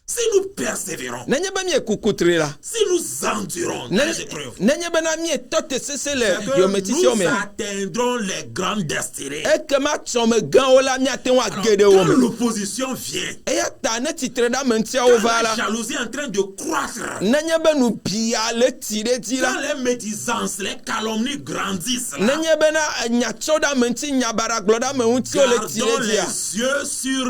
Speaker 1: Si nous persévérons,
Speaker 2: Nenyebe mi ekukutri la.
Speaker 1: si nous endurons dans les épreuves,
Speaker 2: Nenyebe na mi tote sesele
Speaker 1: que
Speaker 2: yo metiti o
Speaker 1: nous
Speaker 2: me.
Speaker 1: atteindrons les grandes destinées.
Speaker 2: Ekema chome gan o la mi atenwa gede o
Speaker 1: Quand
Speaker 2: me.
Speaker 1: l'opposition vient,
Speaker 2: Eya ta ne titre da mentia o
Speaker 1: quand
Speaker 2: va
Speaker 1: la
Speaker 2: la.
Speaker 1: jalousie est en train de croître,
Speaker 2: Nenyebe nu bia le tire ti
Speaker 1: quand
Speaker 2: la.
Speaker 1: les médisances, les calomnies grandissent, là,
Speaker 2: Nenyebe na nyacho da menti nyabara gloda me unti o le tire
Speaker 1: gardons
Speaker 2: ti
Speaker 1: les
Speaker 2: ya.
Speaker 1: yeux sur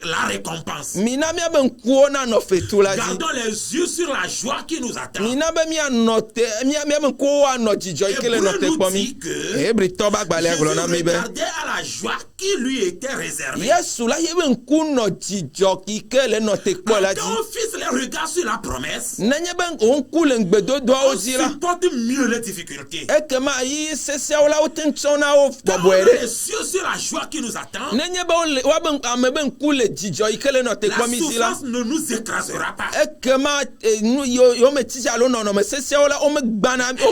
Speaker 1: la récompense.
Speaker 2: Mina mi ben kuona no fetula di.
Speaker 1: Gardons les yeux sur la joie qui nous attend.
Speaker 2: Mina be mi anote mi ben ko ano jijo ikele no te
Speaker 1: Hébreu nous
Speaker 2: pomi.
Speaker 1: dit que
Speaker 2: Ebri to ba gbale
Speaker 1: Jésus
Speaker 2: glona mi be.
Speaker 1: regardait à la joie qui lui était réservée.
Speaker 2: Yesu la ye ben kuno jijo ikele no te po la di.
Speaker 1: Quand on fixe les regards sur la promesse,
Speaker 2: Nenye ben on kule ngbedo do
Speaker 1: on
Speaker 2: o di la.
Speaker 1: supporte mieux les difficultés.
Speaker 2: Ekema yi sese o la o tenchona o
Speaker 1: Quand on a
Speaker 2: boboere.
Speaker 1: les yeux sur la joie qui nous attend,
Speaker 2: Nenye be wa ben ame ben kule jijo ikele no te
Speaker 1: la
Speaker 2: pomi di la.
Speaker 1: souffrance ne nous écrasera pas.
Speaker 2: Ekema nu yo me tisi alo no me sese o la o me gbana mi o.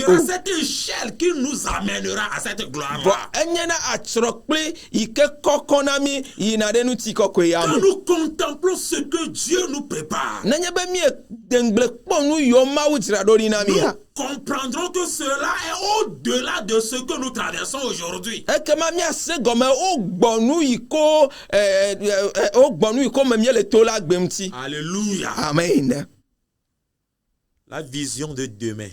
Speaker 1: Constituera cette échelle qui nous amènera à cette gloire.
Speaker 2: Bo enyena atrokple ike kokonami ina de nu ti kokwe
Speaker 1: Quand
Speaker 2: yamu.
Speaker 1: nous contemplons ce que Dieu nous prépare,
Speaker 2: Nenye be mi dengle po nu yo ma udra do ni na mi
Speaker 1: nous
Speaker 2: ha.
Speaker 1: comprendrons que cela est au-delà de ce que nous traversons aujourd'hui.
Speaker 2: Ekema mi ase gome o gbonu iko me mi le to la gbemti.
Speaker 1: Alléluia.
Speaker 2: Amen.
Speaker 1: La vision de demain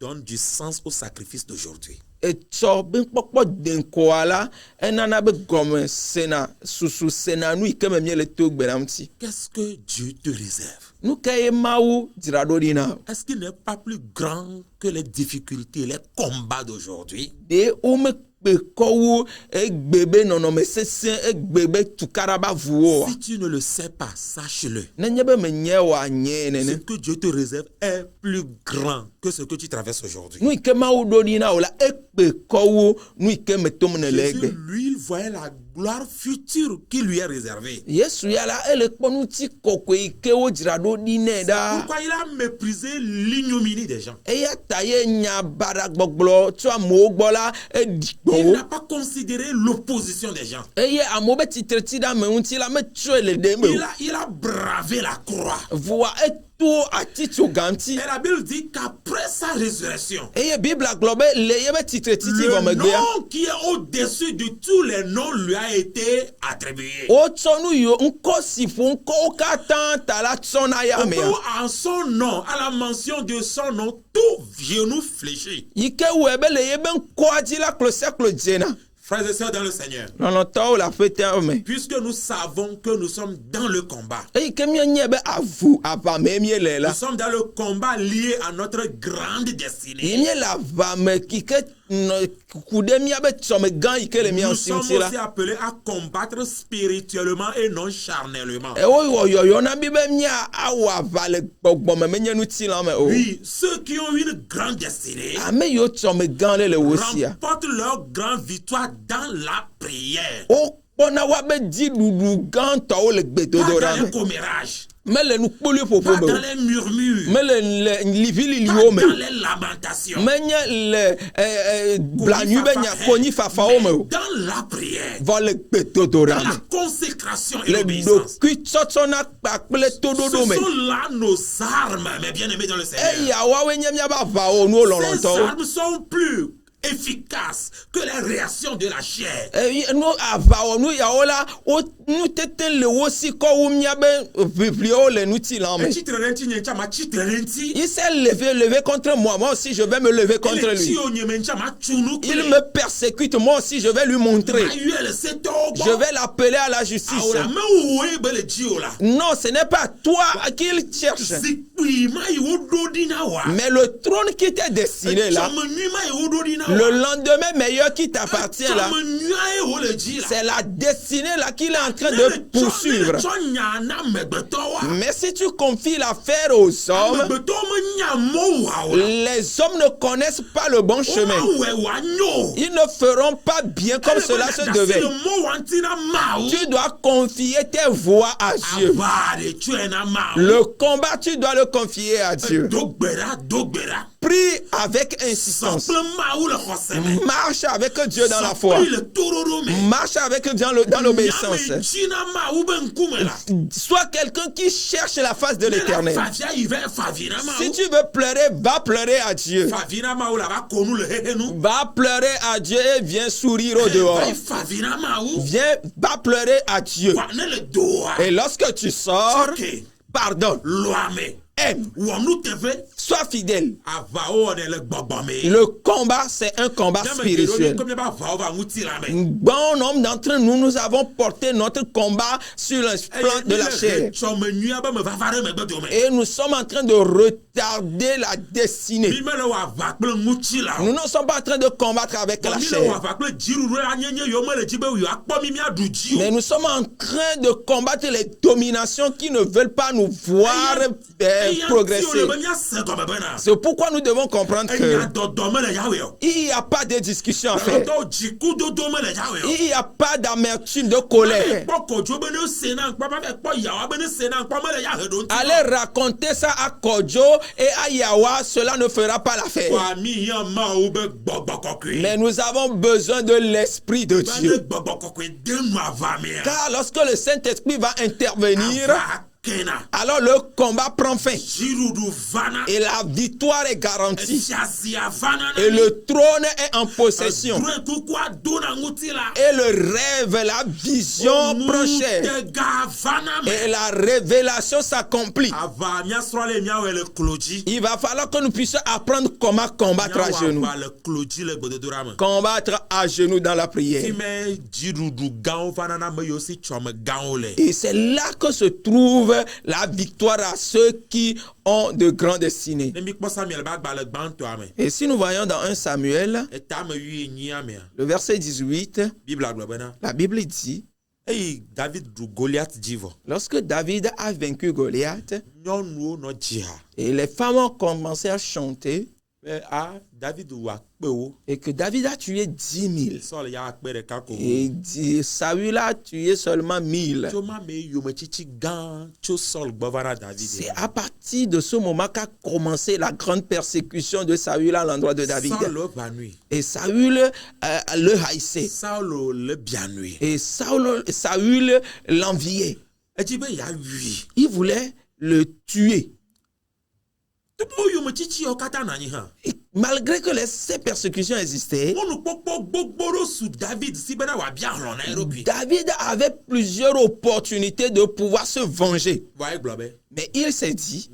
Speaker 1: donne du sens au sacrifice d'aujourd'hui.
Speaker 2: Etso ben popo denko ala enana be gome sena susu sena nu ike me mi le to gbemti.
Speaker 1: Qu'est-ce que Dieu te réserve?
Speaker 2: Nu kaye mawu dra do dina.
Speaker 1: Est-ce qu'il n'est pas plus grand que les difficultés, les combats d'aujourd'hui?
Speaker 2: De o me pe kowo egbebe nono me sese egbebe tukaraba vuo.
Speaker 1: Si tu ne le sais pas, sache-le.
Speaker 2: Nenye be me nye wa nye
Speaker 1: Ce
Speaker 2: nene.
Speaker 1: que Dieu te réserve est plus grand que ce que tu traverses aujourd'hui.
Speaker 2: Nu ike mawu do dina ola ekpe kowo nu ike me tom ne
Speaker 1: Jésus,
Speaker 2: legbe.
Speaker 1: lui, il voyait la gloire future qui lui est réservée.
Speaker 2: Yesu yala ele kponu ti kokwe ike wo dra do dine da.
Speaker 1: Pourquoi il a méprisé l'ignominie des gens?
Speaker 2: Eya ta ye nya bara gbogbo tso amo gbola edikpo.
Speaker 1: Il n'a pas considéré l'opposition des gens.
Speaker 2: Eye amo be titre ti da me unti la me tso ele de me.
Speaker 1: Il a bravé la croix.
Speaker 2: Voa eto atitso ganti.
Speaker 1: Et la Bible dit qu'après sa résurrection,
Speaker 2: Eye Bible globe le ye be titre ti
Speaker 1: le
Speaker 2: vo me gbe ya.
Speaker 1: nom qui est au-dessus de tous les noms lui a été attribué.
Speaker 2: O tsonu yo nko sifu nko katan tala tsona ya me.
Speaker 1: Où en son nom, à la mention de son nom, tout genou fléchit.
Speaker 2: Ike webe le ye ben ko adi la klose klojena.
Speaker 1: Frères et sœurs dans le Seigneur,
Speaker 2: Non to la fete me.
Speaker 1: puisque nous savons que nous sommes dans le combat,
Speaker 2: Ike mi nye be avu ava me mi le
Speaker 1: nous
Speaker 2: la.
Speaker 1: sommes dans le combat lié à notre grande destinée.
Speaker 2: Ye mi la va me kike no kude mi abe tsome gan ike le mi
Speaker 1: Nous
Speaker 2: an
Speaker 1: sommes
Speaker 2: simti la.
Speaker 1: aussi appelés à combattre spirituellement et non charnellement.
Speaker 2: E o yo na bi be mi awa va le gbogbo me nye nu ti la me o.
Speaker 1: Oui, ceux qui ont une grande destinée
Speaker 2: Ame yo tsome gan le wosia.
Speaker 1: remportent leur grande victoire dans la prière.
Speaker 2: O pona wa be di dudu gan to o le gbedodo
Speaker 1: Pas
Speaker 2: ra
Speaker 1: dans
Speaker 2: me.
Speaker 1: les commérages,
Speaker 2: Mele nu kpoli
Speaker 1: pas
Speaker 2: fofo
Speaker 1: dans
Speaker 2: me.
Speaker 1: les murmures,
Speaker 2: Mele le livili
Speaker 1: pas
Speaker 2: liwo me.
Speaker 1: dans les lamentations.
Speaker 2: Menye le blanyu be nya konyi fafa o me o.
Speaker 1: Dans la prière,
Speaker 2: Va le gbedodo ra
Speaker 1: dans la
Speaker 2: me.
Speaker 1: consécration et
Speaker 2: Le
Speaker 1: l'obéissance.
Speaker 2: dokui tsotso na kpakple
Speaker 1: Ce
Speaker 2: tododo me.
Speaker 1: sont là nos armes, mes bien-aimés dans le Seigneur.
Speaker 2: Eya wa we nye mia ba va o nu
Speaker 1: Ces
Speaker 2: ololonto.
Speaker 1: armes sont plus efficace que les réactions de la chair.
Speaker 2: Nous avons nous yaola nous teten le aussi ko umia ben biblio le nous tilan.
Speaker 1: Et titre renti nyencha ma titre renti.
Speaker 2: Il s'est levé contre moi. Moi aussi je vais me lever contre lui. Il me persécute. Moi aussi je vais lui montrer. Je vais l'appeler à la justice. Non, ce n'est pas toi qu'il cherche. Mais le trône qui t'est destiné là, le lendemain meilleur qui t'appartient là, c'est la destinée là qu'il est en train de poursuivre. Mais si tu confies l'affaire aux hommes, les hommes ne connaissent pas le bon chemin. Ils ne feront pas bien comme cela se devait. Tu dois confier tes voies à Dieu. Le combat, tu dois le confier à Dieu. Prie avec insistance. Marche avec Dieu dans la foi. Marche avec Dieu dans l'obéissance. Sois quelqu'un qui cherche la face de l'Éternel. Si tu veux pleurer, va pleurer à Dieu. Va pleurer à Dieu et viens sourire au dehors. Viens, va pleurer à Dieu. Et lorsque tu sors, pardonne. Aime. Sois fidèle. Le combat, c'est un combat spirituel. Bon nombre d'entre nous, nous avons porté notre combat sur le plan de la chair. Et nous sommes en train de retarder la destinée. Nous ne sommes pas en train de combattre avec la chair. Mais nous sommes en train de combattre les dominations qui ne veulent pas nous voir progresser. C'est pourquoi nous devons comprendre que il n'y a pas de discussion à faire. Il n'y a pas d'amertume, de colère. Allez raconter ça à Kodjo et à Yawa, cela ne fera pas l'affaire. Mais nous avons besoin de l'Esprit de Dieu. Car lorsque le Saint-Esprit va intervenir, alors le combat prend fin. Et la victoire est garantie. Et le trône est en possession. Et le rêve, la vision prend chair. Et la révélation s'accomplit. Il va falloir que nous puissions apprendre comment combattre à genoux. Combattre à genoux dans la prière. Et c'est là que se trouve la victoire à ceux qui ont de grandes destinées. Et si nous voyons dans 1 Samuel, le verset 18, la Bible dit, lorsque David a vaincu Goliath, et les femmes ont commencé à chanter, et que David a tué 10 000. Et Saül a tué seulement 1000. C'est à partir de ce moment qu'a commencé la grande persécution de Saül à l'endroit de David. Et Saül le haïssait. Et Saül l'enviait. Il voulait le tuer. Et malgré que ces persécutions existaient, David avait plusieurs opportunités de pouvoir se venger. Mais il s'est dit,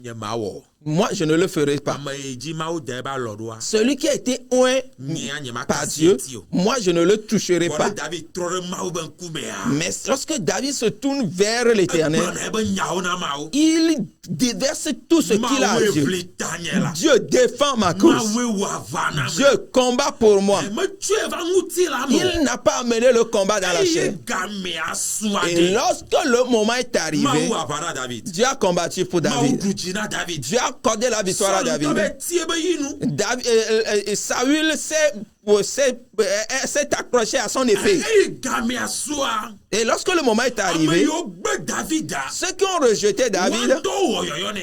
Speaker 2: moi je ne le ferai pas. Celui qui a été oint par Dieu, moi je ne le toucherai pas. Mais lorsque David se tourne vers l'Éternel, il déverse tout ce qu'il a à Dieu. Dieu défend ma cause. Dieu combat pour moi. Il n'a pas amené le combat dans la chair. Et lorsque le moment est arrivé, Dieu a combattu pour David. Dieu a accordé la victoire à David. Saül s'est accroché à son épée. Et lorsque le moment est arrivé, ceux qui ont rejeté David,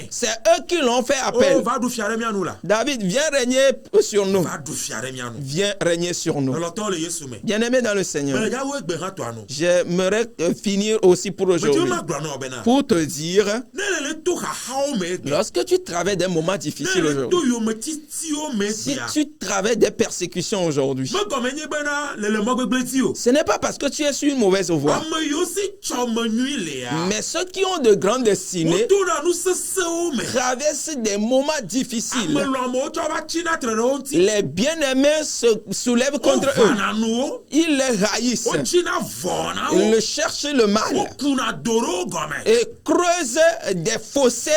Speaker 2: c'est eux qui l'ont fait appel. David, viens régner sur nous. Viens régner sur nous. Bien-aimé dans le Seigneur, j'aimerais finir aussi pour aujourd'hui. Pour te dire, lorsque tu traverses des moments difficiles aujourd'hui, si tu traverses des persécutions aujourd'hui.
Speaker 1: Me comme nye bena le mo gbegbeti o.
Speaker 2: Ce n'est pas parce que tu es sur une mauvaise voie.
Speaker 1: Ame yo si chome nui le ya.
Speaker 2: Mais ceux qui ont de grandes destinées
Speaker 1: Moto na nu sese o me.
Speaker 2: traversent des moments
Speaker 1: Ame
Speaker 2: difficiles.
Speaker 1: lo mo cho ba china tre no nti.
Speaker 2: Les bien-aimés se soulèvent contre eux.
Speaker 1: Na nu o.
Speaker 2: Ils les haïssent.
Speaker 1: O china vona
Speaker 2: Ils
Speaker 1: o.
Speaker 2: le cherchent le mal.
Speaker 1: O kuna doro gome.
Speaker 2: Et creusent des fossés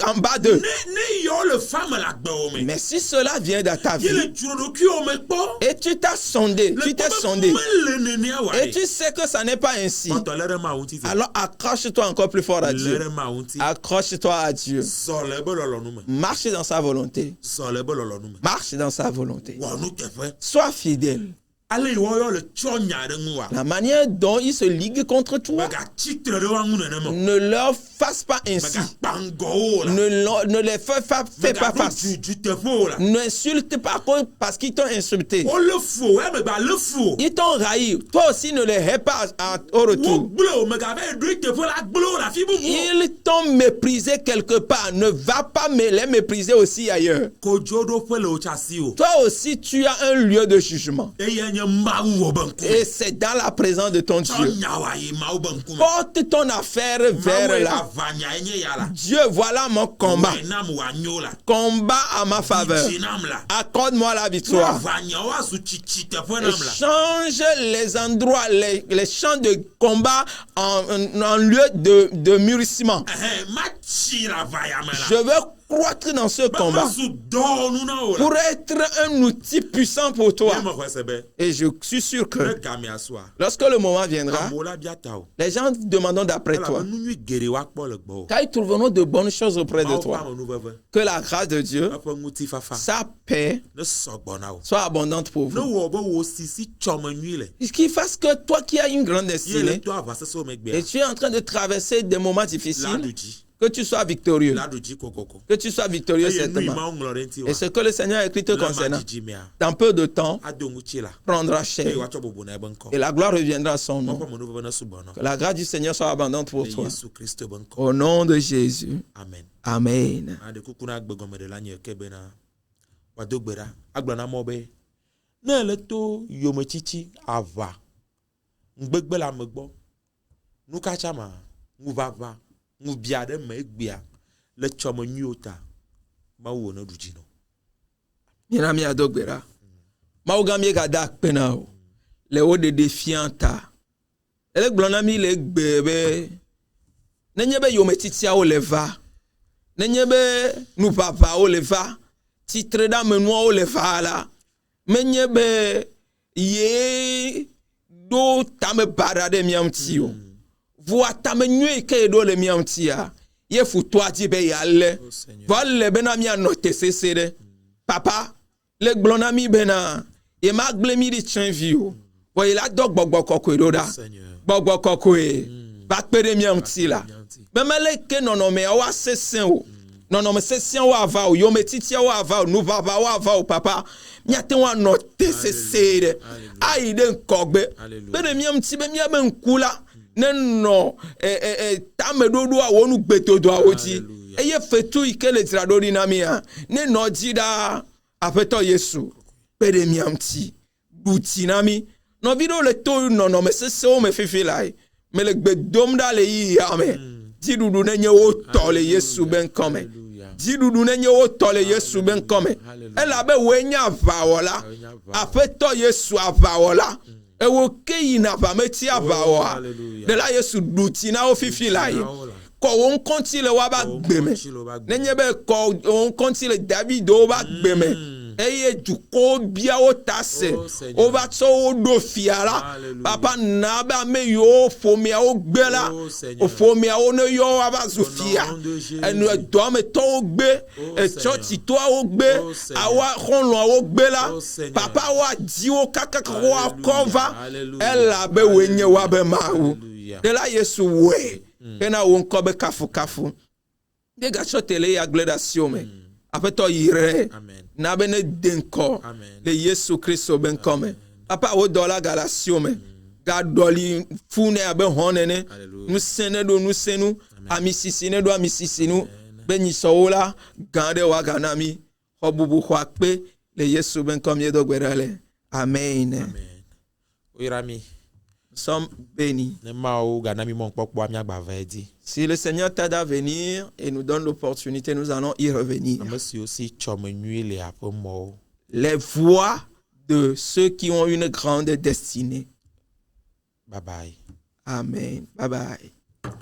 Speaker 2: en bas d'eux.
Speaker 1: Ne yo le femme la gbe o me.
Speaker 2: Mais si cela vient dans ta vie,
Speaker 1: Yele churo ki o me po.
Speaker 2: et tu t'as sondé, tu t'es sondé,
Speaker 1: Me le ne wa.
Speaker 2: et tu sais que ça n'est pas ainsi,
Speaker 1: Moto le ma unti.
Speaker 2: alors accroche-toi encore plus fort à Dieu.
Speaker 1: Le ma unti.
Speaker 2: Accroche-toi à Dieu.
Speaker 1: So le bo lo nu me.
Speaker 2: Marche dans sa volonté.
Speaker 1: So le bo lo nu me.
Speaker 2: Marche dans sa volonté.
Speaker 1: Wa nu te fe.
Speaker 2: Sois fidèle.
Speaker 1: Ale wo yo le cho nya de nwa.
Speaker 2: La manière dont ils se liguent contre toi,
Speaker 1: Mega chitre de wa ngune ne mo.
Speaker 2: ne leur fasse pas ainsi.
Speaker 1: Mega bango la.
Speaker 2: Ne les fais pas face.
Speaker 1: Tu te faux là.
Speaker 2: N'insulte pas parce qu'ils t'ont insulté.
Speaker 1: Oh le faux, me ba le faux.
Speaker 2: Ils t'ont raillé. Toi aussi ne les hais pas au
Speaker 1: Wo
Speaker 2: retour.
Speaker 1: blo me ga be do te faux la blo la fi bu.
Speaker 2: Ils t'ont méprisé quelque part. Ne va pas les mépriser aussi ailleurs.
Speaker 1: Ko jodo fe le o chasi o.
Speaker 2: Toi aussi, tu as un lieu de jugement.
Speaker 1: E ye nye ma wo banku.
Speaker 2: Et c'est dans la présence de ton Dieu.
Speaker 1: Nya wa yi ma wo banku.
Speaker 2: Porte ton affaire vers là.
Speaker 1: Vanya enye ya la.
Speaker 2: Dieu, voilà mon combat.
Speaker 1: Na mu wa nyo la.
Speaker 2: Combat à ma faveur.
Speaker 1: Jinam la.
Speaker 2: Accorde-moi la victoire.
Speaker 1: Vanya wa su chichi te faux nam la.
Speaker 2: Change les endroits, les champs de combat en lieu de mûrissement.
Speaker 1: Ma chi la vaya me la.
Speaker 2: Je veux croître dans ce combat pour être un outil puissant pour toi. Et je suis sûr que lorsque le moment viendra, les gens demanderont d'après toi, car ils trouveront de bonnes choses auprès de toi. Que la grâce de Dieu, sa paix, soit abondante pour vous. Qu'il fasse que toi qui as une grande destinée, et tu es en train de traverser des moments difficiles, que tu sois victorieux. Que tu sois victorieux certainement. Et ce que le Seigneur a écrit te concernant, dans peu de temps, prendra chair. Et la gloire reviendra à son nom. Que la grâce du Seigneur soit abondante pour toi. Au nom de Jésus.
Speaker 1: Amen.
Speaker 2: Amen.
Speaker 1: Nous bia de me gbia le chome nyota ma wo na duji no
Speaker 2: mina mi adogbera ma wo gamie ga da pena o le wo de defianta ele glona mi le gbebe nenye be yo metitia o le va nenye be nu papa o le va titre da menu o le va la menye be ye do tame barade mi amti o voa tame nwe ke do le mi amti ya ye futo ati be yalle volle bena mi anote sesere papa le glona mi bena ye magle mi di chanvi o vo ila dog gbogbo kokwe do da gbogbo kokwe ba pere mi amti la memele ke nono me wa sesen o nono me sesen wa ava o yo me titia wa ava o nu baba wa ava o papa mi ate wa anote sesere ai de nkogbe pere mi amti be mi abe nkula neno tame dodo a wonu gbetodo a oti eye fetu ikele tiradori na mia neno jida apeto Yesu pere mi amti buti na mi no video le to no me sese o me fifi lai me le gbedom da le yi ame jidudu nenye o to le Yesu ben come jidudu nenye o to le Yesu ben come ela be wenya vawola apeto Yesu avawola ewo keyi na pameti abawa de la Yesu duti na ofifi la ko won konti le wa ba gbeme nenye be ko won konti le David o ba gbeme eye juko bia o tase o ba so o do fiara papa na ba me yo fomia o gbela o fomia o no yo aba zufia enu do me to o gbe e church to o gbe awa khonlo o gbela papa wa di o kaka ko akova ela be wenye wa be mawo de la Yesu we ena won ko be kafu de ga chotele ya gledasio me apeto yire na bene denko le Yesu Kristo ben come papa wo dola galasio me ga doli fune abe honene nu sene do nu senu amisisine do amisisinu beni sola gande wa ganami obubu kwa pe le Yesu ben come yedo gberale Amen.
Speaker 1: Amen. Oirami.
Speaker 2: Nous sommes bénis.
Speaker 1: Ne mao ganami mon pokpo amia bavedi.
Speaker 2: Si le Seigneur t'aide à venir et nous donne l'opportunité, nous allons y revenir.
Speaker 1: Amesi aussi chomenui le apomo.
Speaker 2: Les voix de ceux qui ont une grande destinée.
Speaker 1: Bye bye.
Speaker 2: Amen. Bye bye.